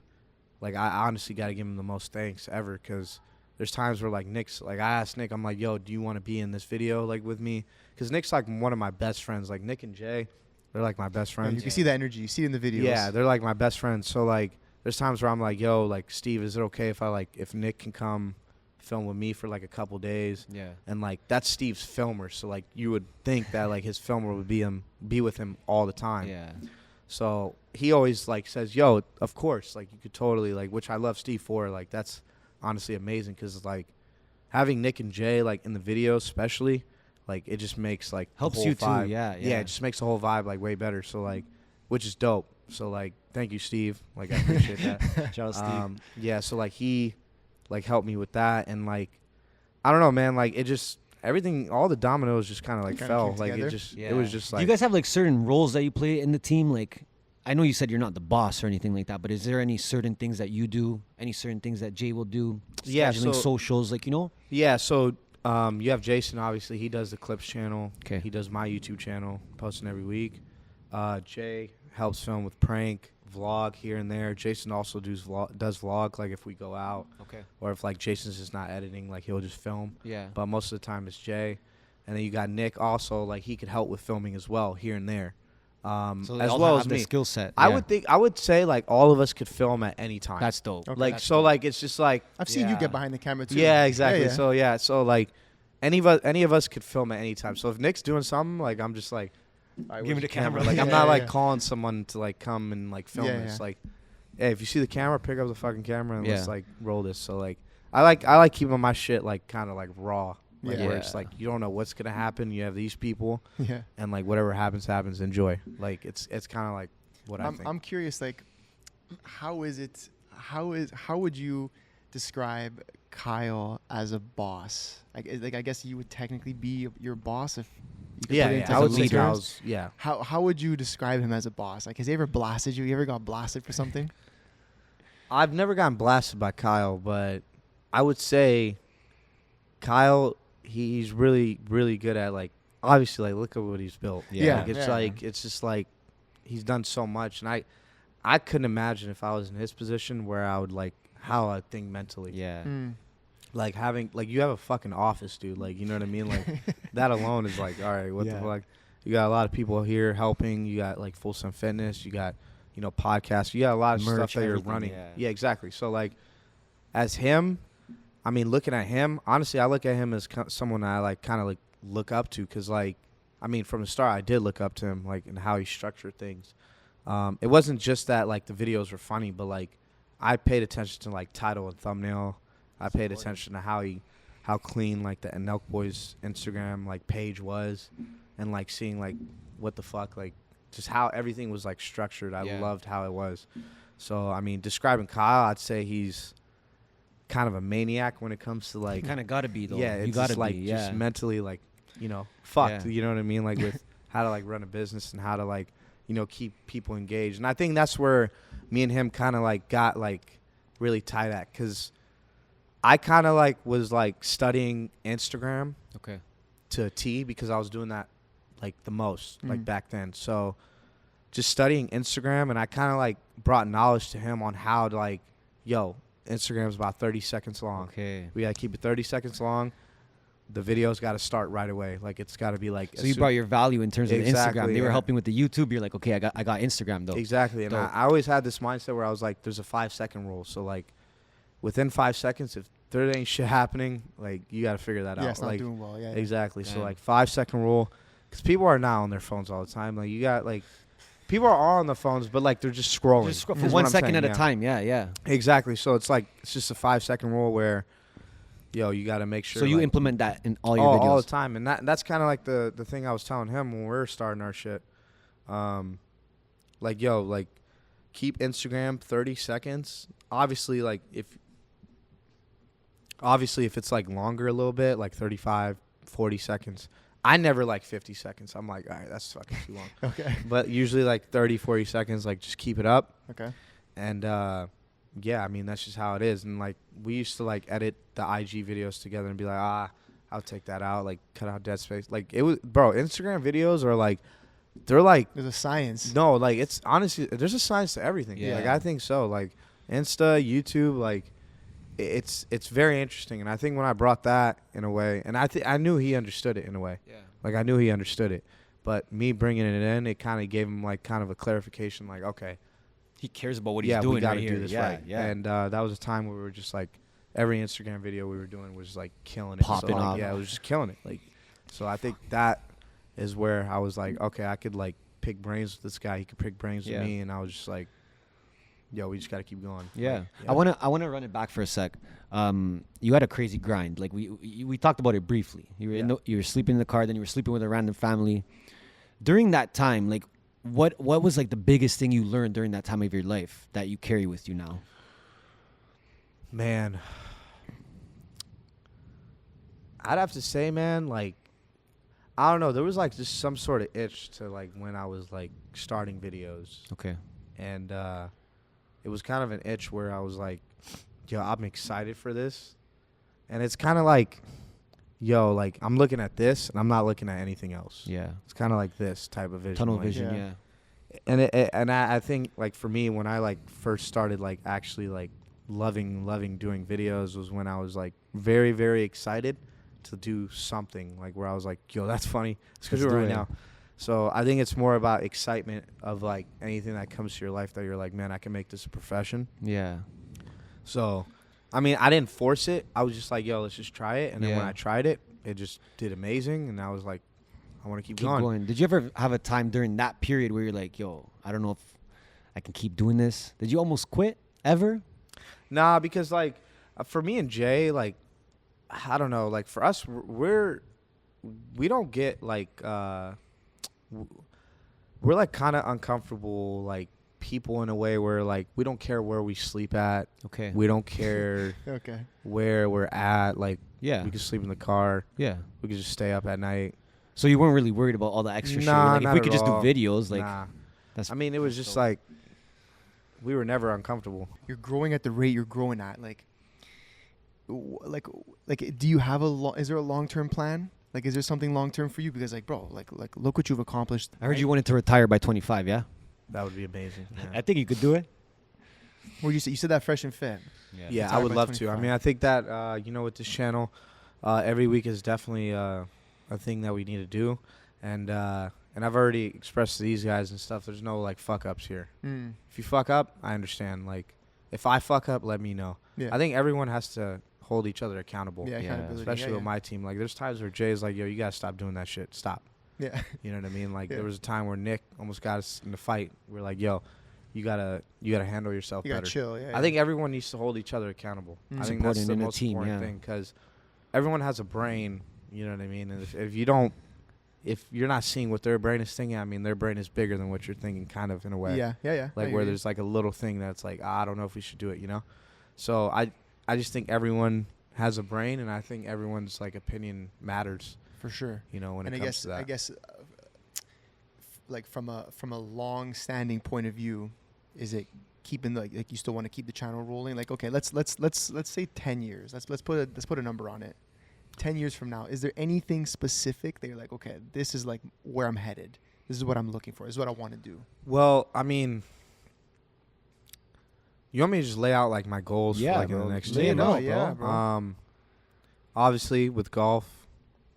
like, I honestly got to give him the most thanks ever, because there's times where, like, Nick's, like, I asked Nick, I'm like, yo, do you want to be in this video, like, with me? Because Nick's, like, one of my best friends. Like, Nick and Jay, they're, like, my best And friends. you can see that energy. You see it in the videos. Yeah, they're, like, my best friends. So, like, there's times where I'm like, yo, like, Steve, is it okay if I, like, if Nick can come film with me for, like, a couple days? Yeah. And, like, that's Steve's filmer. So, like, you would think that, like, his filmer would be with him all the time. Yeah. So he always like says, yo, of course, like, you could totally, like, which I love Steve for. Like, that's honestly amazing, because like having Nick and Jay like in the video, especially, like, it just makes like the Helps whole you too, vibe- yeah, yeah, yeah. it just makes the whole vibe like way better. So like, which is dope. So like, thank you, Steve. Like, I appreciate that. Shout out Steve. Yeah, so like he like helped me with that, and like, I don't know, man, like, it just, everything, all the dominoes just kind of like Kinda fell. came Like, together. it just, Yeah. it was just Do like, you guys have like certain roles that you play in the team? Like, I know you said you're not the boss or anything like that, but is there any certain things that you do? Any certain things that Jay will do? Yeah, Scheduling so- socials, like, you know? yeah, so you have Jason, obviously. He does the Clips channel. Okay. He does my YouTube channel, posting every week. Jay helps film with prank, vlog here and there. Jason also does vlog, like, if we go out. Okay. Or if, like, Jason's just not editing, like, he'll just film. Yeah. But most of the time it's Jay. And then you got Nick also, like, he could help with filming as well, here and there. So they as all well have as the me. skill set. I Yeah. would say, like, all of us could film at any time. That's dope. Okay. like, That's so, dope. like, it's just like, I've seen you yeah. get behind the camera too. Yeah, exactly. Yeah. So like, any of us could film at any time. So if Nick's doing something, like, I'm just like, all right, Give me where's the camera. Like, I'm Yeah, not like yeah. calling someone to like come and like film Yeah, this. yeah. Like, hey, if you see the camera, pick up the fucking camera and let's Yeah. like roll this. So like, I like keeping my shit like kind of like raw. Like Yeah. where it's like you don't know what's gonna happen. You have these people, Yeah. and like whatever happens, happens. Enjoy. Like it's kind of like what I think. I'm curious, like, how would you describe Kyle as a boss? Like I guess you would technically be your boss if you could yeah, put it yeah. into I would simple say terms. Kyle's. Yeah. How would you describe him as a boss? Like, has he ever blasted you? You ever got blasted for something? I've never gotten blasted by Kyle, but I would say Kyle, he's really, really good at like, obviously, like, look at what he's built. Yeah. Like, it's Yeah. like, it's just like, he's done so much. And I couldn't imagine if I was in his position where I would like, how I think mentally. Yeah. Mm. Like having, like, you have a fucking office, dude. Like, you know what I mean? Like, that alone is like, all right, what Yeah. the fuck? You got a lot of people here helping. You got like Full Sun Fitness. You got, podcasts. You got a lot of Merch, stuff that you're everything, running. yeah. Yeah, exactly. So like, as him, I mean, looking at him, honestly, I look at him as someone I like kind of like look up to, because like, I mean, from the start, I did look up to him, like, in how he structured things. It wasn't just that like the videos were funny, but like I paid attention to like title and thumbnail. I paid attention to how clean like the Nelk Boys Instagram like page was, and like seeing like what the fuck, like just how everything was like structured. I Yeah. loved how it was. So I mean, describing Kyle, I'd say he's kind of a maniac when it comes to like, Kind of got to be though. yeah, you it's got to just like be. Yeah. just mentally like, fucked. Yeah. You know what I mean? Like with how to like run a business and how to like, keep people engaged. And I think that's where me and him kind of like got like really tight at, because I kind of like was like studying Instagram Okay. to a T, because I was doing that like the most like Mm. back then. So just studying Instagram, and I kind of like brought knowledge to him on how to like, Instagram's about 30 seconds long. Okay. We gotta keep it 30 seconds long. The video's got to start right away. Like it's got to be like. So you brought your value in terms of the Instagram. Exactly, They were yeah. helping with the YouTube. You're like, okay, I got Instagram though. Exactly, and Dope. I always had this mindset where I was like, there's a 5-second rule. So like, within 5 seconds, if there ain't shit happening, like you got to figure that Yeah, out. it's not like doing well. Yeah. exactly. So Damn. like 5-second rule, because people are now on their phones all the time. Like you got like, people are on the phones, but like they're just scrolling. Just scroll is for what 1 I'm second saying, at yeah. a time. Yeah, yeah. Exactly. So it's like it's just a 5-second rule where, you got to make sure. So you like, implement that in all your videos. all the time, and that's kind of like the thing I was telling him when we were starting our shit. Like keep Instagram 30 seconds. Obviously if it's like longer a little bit, like 35, 40 seconds. I never like 50 seconds. I'm like, all right, that's fucking too long. Okay. But usually like 30, 40 seconds, like just keep it up. Okay. And yeah, I mean that's just how it is. And like we used to like edit the IG videos together and be like, I'll take that out, like cut out dead space. Like it was, bro. Instagram videos are like, they're like, There's a science. no, like it's honestly, there's a science to everything. Yeah. Like I think so. Like Insta, YouTube, like it's very interesting. And I think when I brought that in a way, and I knew he understood it in a way. Yeah. Like I knew he understood it, but me bringing it in, it kind of gave him like kind of a clarification. Like okay. He cares about what he's Yeah, doing we got to right do here. this Yeah, right. yeah. And that was a time where we were just like, every Instagram video we were doing was like killing it. Popping so, like, off. Yeah, it was just killing it. Like, so I think that is where I was like, okay, I could like pick brains with this guy. He could pick brains Yeah. with me, and I was just like, we just got to keep going. Yeah. Like, I wanna run it back for a sec. You had a crazy grind. Like we talked about it briefly. You were you were sleeping in the car, then you were sleeping with a random family. During that time, like what was like the biggest thing you learned during that time of your life that you carry with you now? Man, I'd have to say, man, like, I don't know. There was like just some sort of itch to like when I was like starting videos. Okay. And it was kind of an itch where I was like, I'm excited for this. And it's kind of like, like I'm looking at this and I'm not looking at anything else. Yeah. It's kind of like this type of vision. Tunnel like- vision. Yeah. Yeah. And I think like for me, when I like first started like actually like loving doing videos was when I was like very, very excited to do something like where I was like, that's funny. Let's Let's do it do right it. now. So I think it's more about excitement of like anything that comes to your life that you're like, man, I can make this a profession. Yeah. So, I mean, I didn't force it. I was just like, let's just try it. And then when Yeah. I tried it, it just did amazing. And I was like, I want to keep Keep going. going. Did you ever have a time during that period where you're like, I don't know if I can keep doing this? Did you almost quit ever? Nah, because like for me and Jay, like I don't know. Like for us, we don't get like we're like kind of uncomfortable like people in a way where like we don't care where we sleep at. Okay. We don't care Okay. where we're at. Like Yeah. we could sleep in the car. Yeah. We could just stay up at night. So you weren't really worried about all the extra shit. Nah, Like if not we at could just do all. videos, like Nah. that's. I mean, it was just like we were never uncomfortable. You're growing at the rate you're growing at. Like, do you have is there a long-term plan? Like, is there something long-term for you? Because like, bro, like look what you've accomplished. I heard you wanted to retire by 25. Yeah. That would be amazing. I think you could do it. What you said? You said that fresh and fit. Yeah, Retire I would by love to. I 25. mean, I think that with this channel, every week is definitely a thing that we need to do, and I've already expressed to these guys and stuff. There's no like fuck ups here. Mm. If you fuck up, I understand. Like, if I fuck up, let me know. Yeah. I think everyone has to hold each other accountable. Yeah, Yeah, accountability. Especially yeah, with my team. Like, there's times where Jay's like, yo, you gotta stop doing that shit. Stop. Yeah. You know what I mean? Like, Yeah. there was a time where Nick almost got us in a fight. We're like, yo, you gotta handle yourself You better. gotta chill. Yeah. I think everyone needs to hold each other accountable. Mm. I It's think that's important the in a most team, important yeah. thing because everyone has a brain. You know what I mean? And if you don't, if you're not seeing what their brain is thinking, I mean, their brain is bigger than what you're thinking, kind of in a way. Yeah. Yeah. Yeah. I Like hear where you. there's like a little thing that's like, I don't know if we should do it. You know? So I just think everyone has a brain, and I think everyone's like opinion matters. for sure. You know, when And it comes to that. I guess, like from a long-standing point of view, is it keeping like you still want to keep the channel rolling? Like, okay, let's say 10 years. Let's put a number on it. 10 years from now, is there anything specific that you're like, okay, this is like where I'm headed. This is what I'm looking for. This is what I want to do. Well, I mean, you want me to just lay out like my goals Yeah, for like in bro. the next Lay year? it out, yeah, bro. bro. Obviously with golf,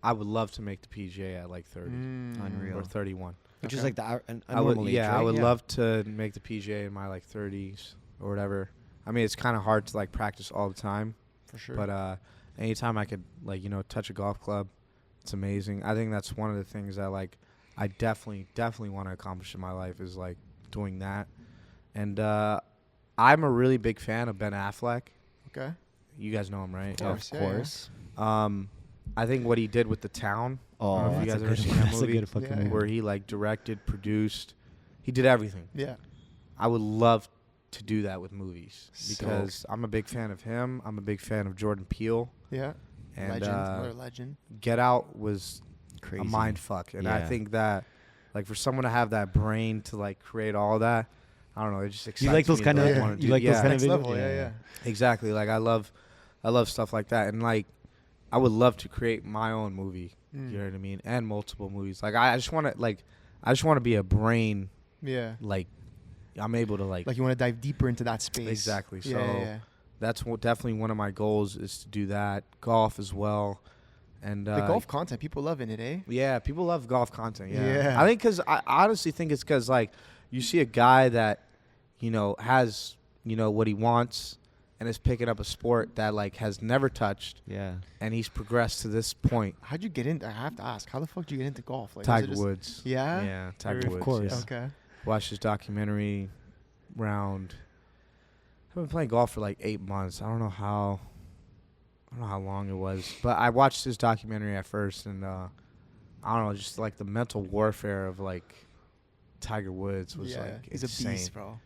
I would love to make the PGA at like 30 Unreal. or 31. Which Okay. is like a I would, normal age, yeah, I right? would love to make the PGA in my like 30s or whatever. I mean, it's kind of hard to like practice all the time, For sure. but anytime I could like touch a golf club, it's amazing. I think that's one of the things that like I definitely want to accomplish in my life is like doing that. And I'm a really big fan of Ben Affleck. Okay. You guys know him, right? Of course. Of Yeah, yeah. course. I think what he did with The Town, Oh, I don't know if you that's guys a ever good seen one. that That's a movie, good fucking Yeah. movie. where he like directed, produced, he did everything. Yeah. I would love to do that with movies Sick. because I'm a big fan of him. I'm a big fan of Jordan Peele, Yeah. and Legend. Another legend. Get Out was Crazy. a mind fuck, and I Yeah. think that like for someone to have that brain to like create all that, I don't know, it just excites You like those me kind to, of? like, Yeah. wanna You do- like yeah. those kind of Next videos? level. Yeah. Yeah. Exactly. Like I love stuff like that, and like I would love to create my own movie. Mm. You know what I mean? And multiple movies. Like I just want to be a brain. Yeah. Like I'm able to like Like you want to dive deeper into that space. Exactly. Yeah, So yeah. that's definitely one of my goals is to do that. Golf as well, and The golf content, people loving it, eh? Yeah, people love golf content. Yeah, Yeah. I think I honestly think it's because like you see a guy that has what he wants and is picking up a sport that like has never touched, Yeah. and he's progressed to this point. How'd you get into? I have to ask. How the fuck did you get into golf? Like, was it Tiger just- Woods. Yeah. Yeah, Tiger Of Woods. course. yeah. Okay. Watched his documentary. I've been playing golf for like 8 months. I don't know how long it was, but I watched his documentary at first, and I don't know, just like the mental warfare of like Tiger Woods was yeah. like He's insane. a beast, bro.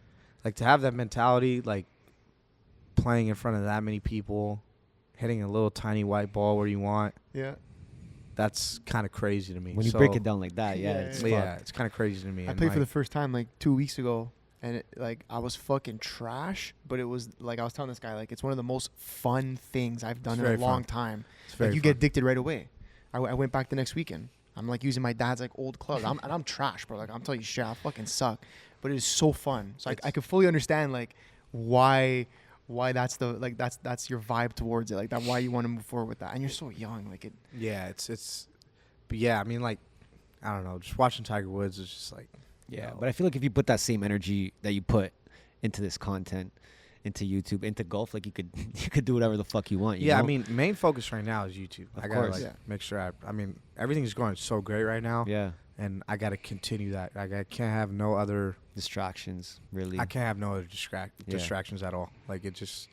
Like to have that mentality, like playing in front of that many people, hitting a little tiny white ball where you want. Yeah. That's kind of crazy to me. When you break it down like that, yeah, Yeah, it's yeah, fucked. it's kind of crazy to me. I and, played for the like, first time like 2 weeks ago, and I was fucking trash. But it was like I was telling this guy like it's one of the most fun things I've done It's in a very long fun. time. it's very Like you fun. get addicted right away. I went back the next weekend. I'm like using my dad's like old clubs. I'm trash, bro. Like I'm telling you shit. I fucking suck. But it is so fun. So I could fully understand like why that's that's your vibe towards it. Like that why you want to move forward with that. And you're so young. Like it. Yeah, but yeah, I mean, like, I don't know, just watching Tiger Woods is just like, Yeah, but I feel like if you put that same energy that you put into this content, into YouTube, into golf, like you could do whatever the fuck you want. You yeah, know? I mean, main focus right now is YouTube. Of I gotta course. like Yeah. make sure I mean, everything's going so great right now, yeah, and I gotta continue that. Like, I can't have no other, distractions, really. I can't have no other Yeah. distractions at all. Like, it just,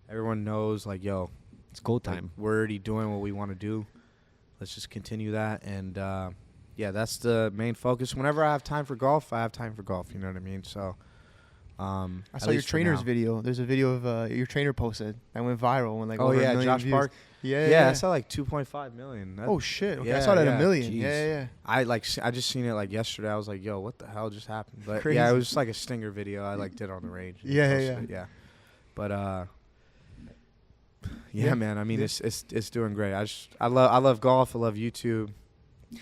everyone knows, like, yo, It's go time. we're already doing what we want to do. Let's just continue that. And yeah, that's the main focus. Whenever I have time for golf, I have time for golf. You know what I mean? So I at saw your least for trainer's now. video. There's a video of your trainer posted that went viral. When, like, Oh over a yeah, million Josh views. Park. Yeah, Yeah, I saw like 2.5 million. Oh shit. Okay, I Yeah, saw that yeah. a million. Jeez. Yeah. I just seen it like yesterday. I was like, yo, what the hell just happened? But Crazy. yeah, it was just like a stinger video I like did on the range. and Yeah, posted yeah. it, yeah. But Yeah. man. I mean, Yeah. it's doing great. I love golf. I love YouTube.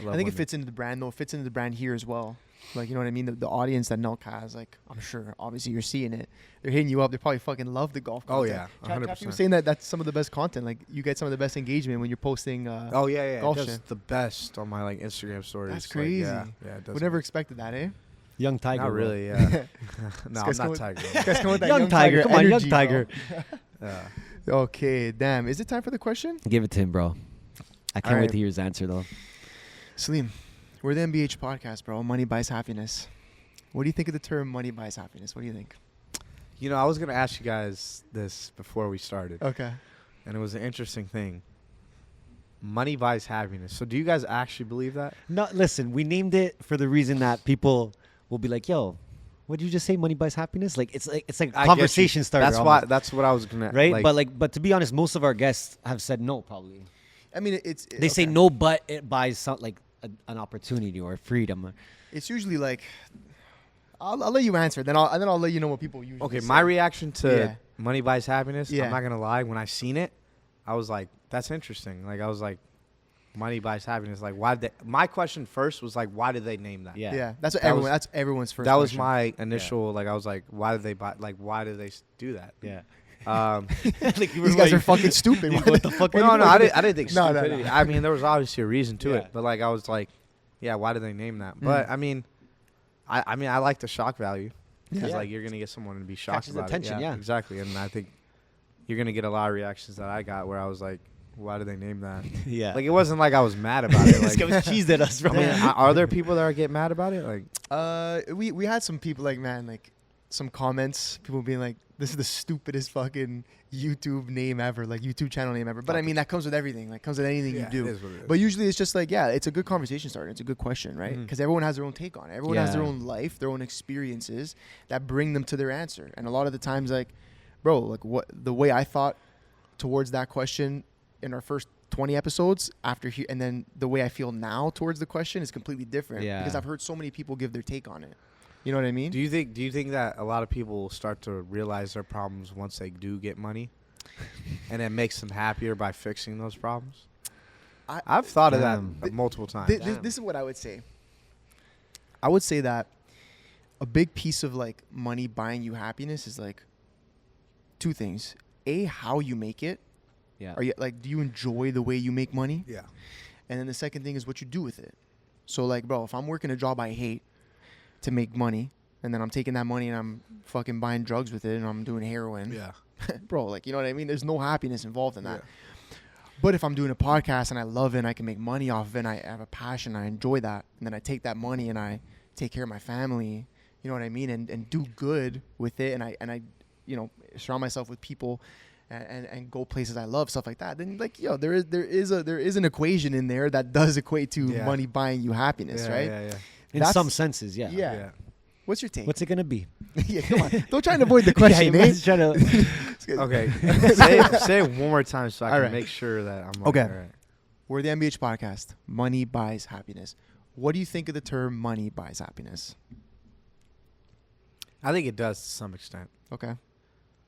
I think it fits into the brand though. It fits into the brand here as well. Like, you know what I mean? The audience that Nelk has, like, I'm sure, obviously you're seeing it. They're hitting you up. They probably fucking love the golf Oh, content. yeah, Kat was 100%. saying that that's some of the best content. Like, you get some of the best engagement when you're posting. Oh yeah, golf it does shit. the best on my like Instagram stories. That's Like, crazy. yeah, it does. We never expected that, eh? Young Tiger. Not bro. really. Yeah. No, I'm guy's not coming- Tiger. This guy's coming with that Young Tiger. Come on, young energy, bro. Tiger. Yeah. Okay, damn. Is it time for the question? Give it to him, bro. I can't All wait right. to hear his answer though. Salim, we're the MBH podcast, bro. Money buys happiness. What do you think of the term money buys happiness? What do you think? You know, I was gonna ask you guys this before we started, Okay. and it was an interesting thing. Money buys happiness. So, do you guys actually believe that? No, listen. We named it for the reason that people will be like, "Yo, what did you just say? Money buys happiness." Like it's like I a get you. conversation starter. That's almost, why. That's what I was gonna. right? But to be honest, most of our guests have said no. Probably I mean, they say okay. no, but it buys some, like an opportunity or freedom. It's usually like, I'll let you answer. Then I'll let you know what people usually. Okay, say. my reaction to Yeah. money buys happiness. Yeah. I'm not gonna lie. When I seen it, I was like, "That's interesting." Like I was like, "Money buys happiness." Like why? My question first was like, "Why did they name that?" Yeah. Yeah, that's what That was- that's everyone's first. That was question. my initial. Like I was like, "Why did they buy? Like why did they do that?" Yeah. These Like you guys are fucking stupid. What the fuck? No, I didn't think No, no, stupidity. no. I mean, there was obviously a reason to Yeah. it, but like I was like, "Yeah, why did they name that?" But I mean, I mean, I like the shock value because Yeah. like you're gonna get someone to be shocked Catches about attention, it. yeah. Exactly. And I think you're gonna get a lot of reactions that I got where I was like, "Why did they name that?" Yeah. Like it wasn't like I was mad about it. This guy Like, was cheesed at us, bro. I mean, are there people that get mad about it? Like, We had some people like, man, like some comments, people being like, "This is the stupidest fucking YouTube name ever, like YouTube channel name ever." But I mean, that comes with everything. Like comes with anything yeah, you do. it is what it is. But usually it's just like, yeah, it's a good conversation starter. It's a good question, right? Mhm. Because everyone has their own take on it. Everyone has their Yeah. own life, their own experiences that bring them to their answer. And a lot of the times, like, bro, like what the way I thought towards that question in our first 20 episodes and then the way I feel now towards the question is completely different. Yeah. Because I've heard so many people give their take on it. You know what I mean? Do you think that a lot of people will start to realize their problems once they do get money, and it makes them happier by fixing those problems? I've thought of Damn. that multiple times. This is what I would say. I would say that a big piece of like money buying you happiness is like two things. A, how you make it. Yeah. Are you like, do you enjoy the way you make money? Yeah. And then the second thing is what you do with it. So like, bro, if I'm working a job I hate to make money, and then I'm taking that money and I'm fucking buying drugs with it and I'm doing heroin, Yeah. bro, like, you know what I mean? There's no happiness involved in that. Yeah. But if I'm doing a podcast and I love it and I can make money off of it and I have a passion, I enjoy that, and then I take that money and I take care of my family, you know what I mean, and do good with it, and I you know, surround myself with people and go places I love, stuff like that, then like, yo, there is an equation in there that does equate to Yeah. money buying you happiness, Yeah, right? Yeah, yeah. In That's- some senses, yeah. Yeah. What's your take? What's it gonna be? Yeah, come on. Don't try to avoid the question, yeah, eh? man's trying to. Okay. say it one more time so I All can right. make sure that I'm Okay. All right. We're the MBH podcast. Money buys happiness. What do you think of the term money buys happiness? I think it does to some extent. Okay.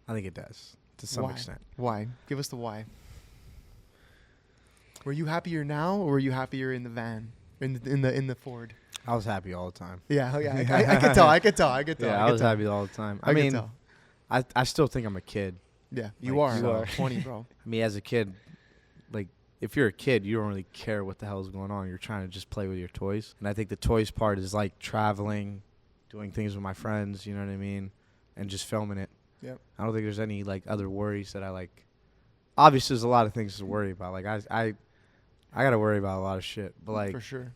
I think it does to some Why? extent. Why? Give us the why. Were you happier now, or were you happier in the van, in the Ford? I was happy all the time. Yeah, yeah. I could tell. I could tell. Yeah, I was happy all the time. I could mean, tell. I still think I'm a kid. Yeah, you Like, are. you are. 20, bro. I mean, as a kid, like, if you're a kid, you don't really care what the hell is going on. You're trying to just play with your toys. And I think the toys part is like traveling, doing things with my friends, you know what I mean? And just filming it. Yep. I don't think there's any, like, other worries that I, like. Obviously, there's a lot of things to worry about. Like, I got to worry about a lot of shit. But, like, For sure.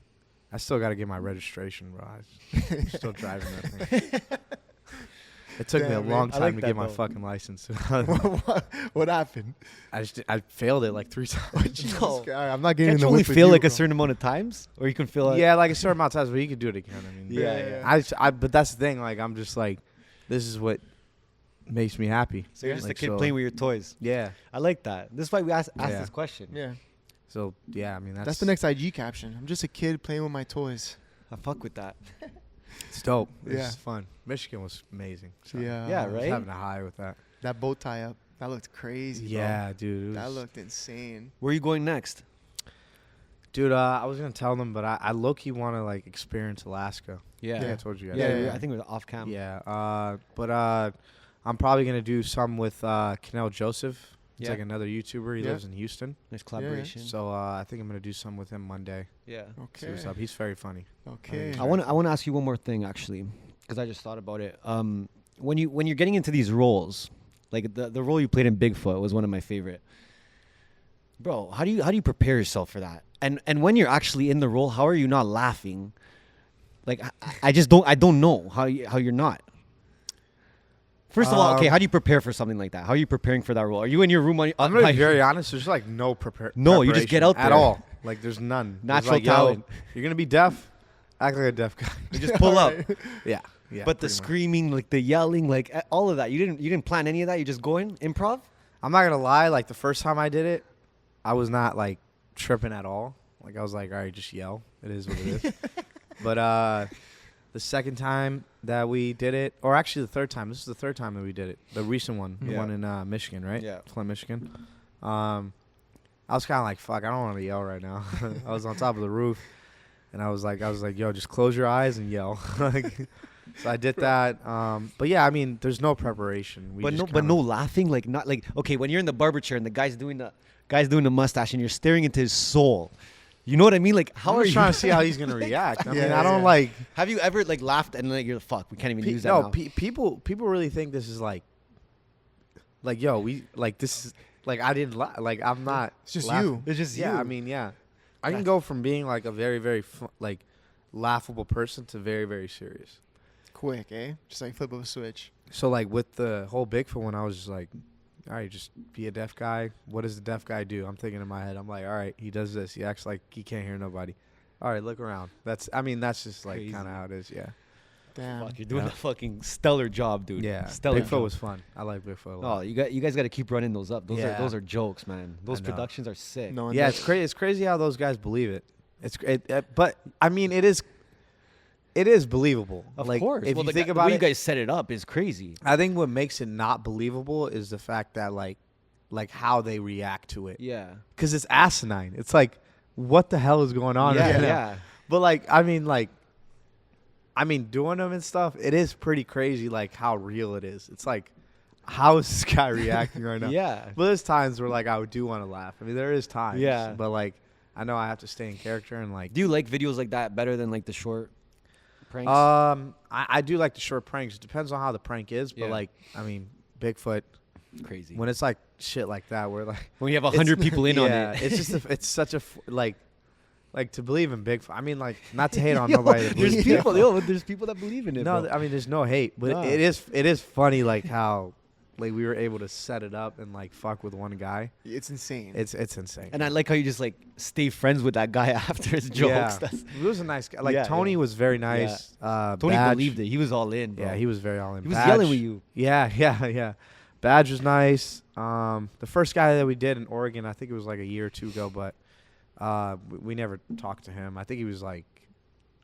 I still got to get my registration, bro. I'm still driving that thing. It took me a Damn, man. long I time like to that, get my though. fucking license. What happened? I failed it like 3 times. Jesus No. Christ, I'm not getting Can't in you the only whip with fail you, like a bro. certain amount of times, or you can fail? Yeah, like a certain amount of times, but you could do it again. I mean, Yeah. but that's the thing. Like, I'm just like, this is what makes me happy. So you're just Like, a kid playing with your toys. Yeah. I like that. This is why we asked Yeah. this question. Yeah, So yeah, I mean that's the next IG caption. I'm just a kid playing with my toys. I fuck with that. It's dope. It's Yeah. just fun. Michigan was amazing. So Yeah. Yeah, I was right? having a high with that. That bow tie up. That looked crazy. Yeah, dude. Bro. That looked insane. Where are you going next? Dude, I was gonna tell them, but I low key want to like experience Alaska. Yeah. I think I told you guys. Yeah, Yeah. I think it was off cam. Yeah. But I'm probably gonna do some with Canel Joseph. It's Yeah. like another YouTuber. He Yeah. lives in Houston. Nice collaboration. So I think I'm gonna do some with him Monday. yeah. See Okay. what's up. He's very funny. Okay. I want to ask you one more thing actually, because I just thought about it. When you're getting into these roles, like the role you played in Bigfoot was one of my favorite. Bro, how do you prepare yourself for that? And when you're actually in the role, how are you not laughing? Like I just don't know how you're not. First of all, okay, how do you prepare for something like that? How are you preparing for that role? Are you in your room on? I'm gonna be very honest. There's like no No, you just get out at there. all. Like there's none. There's Natural like, yo, talent. you're gonna be deaf. Act like a deaf guy. You just pull up. Yeah. Yeah. But the pretty much. screaming, like the yelling, like all of that, you didn't plan any of that. You just go in improv. I'm not gonna lie. Like the first time I did it, I was not like tripping at all. Like I was like, all right, just yell. It is what it is. But the second time that we did it, or actually the third time. This is the third time that we did it. The recent one, the Yeah. one in Michigan, right? Yeah. Flint, Michigan. I was kind of like, fuck, I don't want to yell right now. I was on top of the roof, and I was like, yo, just close your eyes and yell. Like, so I did that. But yeah, I mean, there's no preparation. We But just no kinda- laughing, like not like okay. When you're in the barber chair and the guy's doing the mustache and you're staring into his soul, you know what I mean? Like how I'm are just you trying to see how he's gonna react. I mean, Yeah, I don't yeah. like. Have you ever like laughed and like you're fuck? We can't even use that No, now. people really think this is like, yo, we like this is like I didn't like I'm not. It's just laughing. you. It's just Yeah, you. I mean, yeah, I can That's- go from being like a very very like laughable person to very very serious. Quick, eh? Just like flip of a switch. So like with the whole Bigfoot one, I was just like, all right, just be a deaf guy. What does the deaf guy do? I'm thinking in my head, I'm like, all right, he does this. He acts like he can't hear nobody. All right, look around. That's just like Crazy. kind of how it is. Yeah. Damn. Fuck, you're doing Yeah. a fucking stellar job, dude. Yeah. Stellar Bigfoot job. was fun. I like Bigfoot a Oh, lot. you guys got to keep running those up. Yeah. Those are jokes, man. Those I know. productions are sick. No, Yeah, it's crazy. It's crazy how those guys believe it. But I mean, it is believable. Of like, course. if Well, you the think guy- about the way it, you guys set it up is crazy. I think what makes it not believable is the fact that like how they react to it. Yeah. Because it's asinine. It's like, what the hell is going on? Yeah, right now? yeah. But I mean, doing them and stuff, it is pretty crazy. Like how real it is. It's like, how is this guy reacting right now? Yeah. But there's times where like I do want to laugh. I mean, there is times. Yeah. But like, I know I have to stay in character and like. Do you like videos like that better than like the short pranks? I do like the short pranks. It depends on how the prank is, but Yeah. like, I mean, Bigfoot. Crazy. When it's like shit like that, where like When you have 100 people in on yeah, it. it's just it's such a like to believe in Bigfoot. I mean, like not to hate on nobody. That There's believes people, in Bigfoot. there's people that believe in it. No, bro. I mean, there's no hate, but No. it is funny like how like we were able to set it up and like fuck with one guy. It's insane. It's insane. And I like how you just like stay friends with that guy after his jokes. Yeah. That's, He was a nice guy. Like Yeah, Tony yeah. was very nice. Tony Badge, believed it. He was all in, bro. Yeah, he was very all in. He was Badge- yelling with you. Yeah. Badge was nice. The first guy that we did in Oregon, I think it was like a year or two ago, but we never talked to him. I think he was like,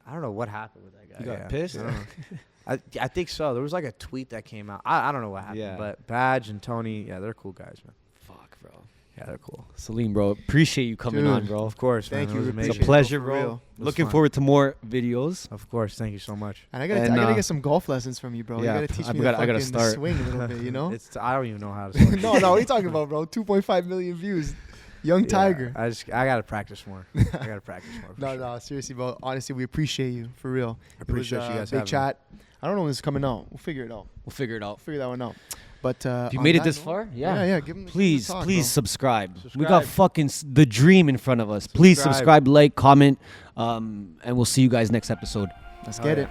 I don't know what happened with that guy. You got Yeah. pissed? I don't know. I think so. There was like a tweet that came out. I don't know what happened, Yeah. but Badge and Tony, yeah, they're cool guys, man. Fuck, bro. Yeah, they're cool. Salim, bro. Appreciate you coming Dude, on, bro. Of course, Thank man. you. It was It's a It's amazing. a pleasure, For bro. real. was Looking fun. forward to more videos. Of course, thank you so much. And I And, gotta get some golf lessons from you, bro. yeah, You gotta teach I me gotta- the I gotta fucking start. swing a little bit, you know? I don't even know how to. swing. no, what are you talking about, bro? 2.5 million views. Young Yeah, Tiger. I gotta practice more. I gotta practice more. for No, sure. no, seriously, bro. Honestly, we appreciate you for real. I appreciate you guys Big having me. chat. I don't know when this is coming out. We'll figure it out. We'll figure it out. We'll figure that one out. But If you on made it that this note- far, yeah. Give 'em the Please, talk, please bro. subscribe. We Subscribe. got fucking the dream in front of us. Please Subscribe. subscribe, like, comment, and we'll see you guys next episode. Let's Oh, get yeah. it.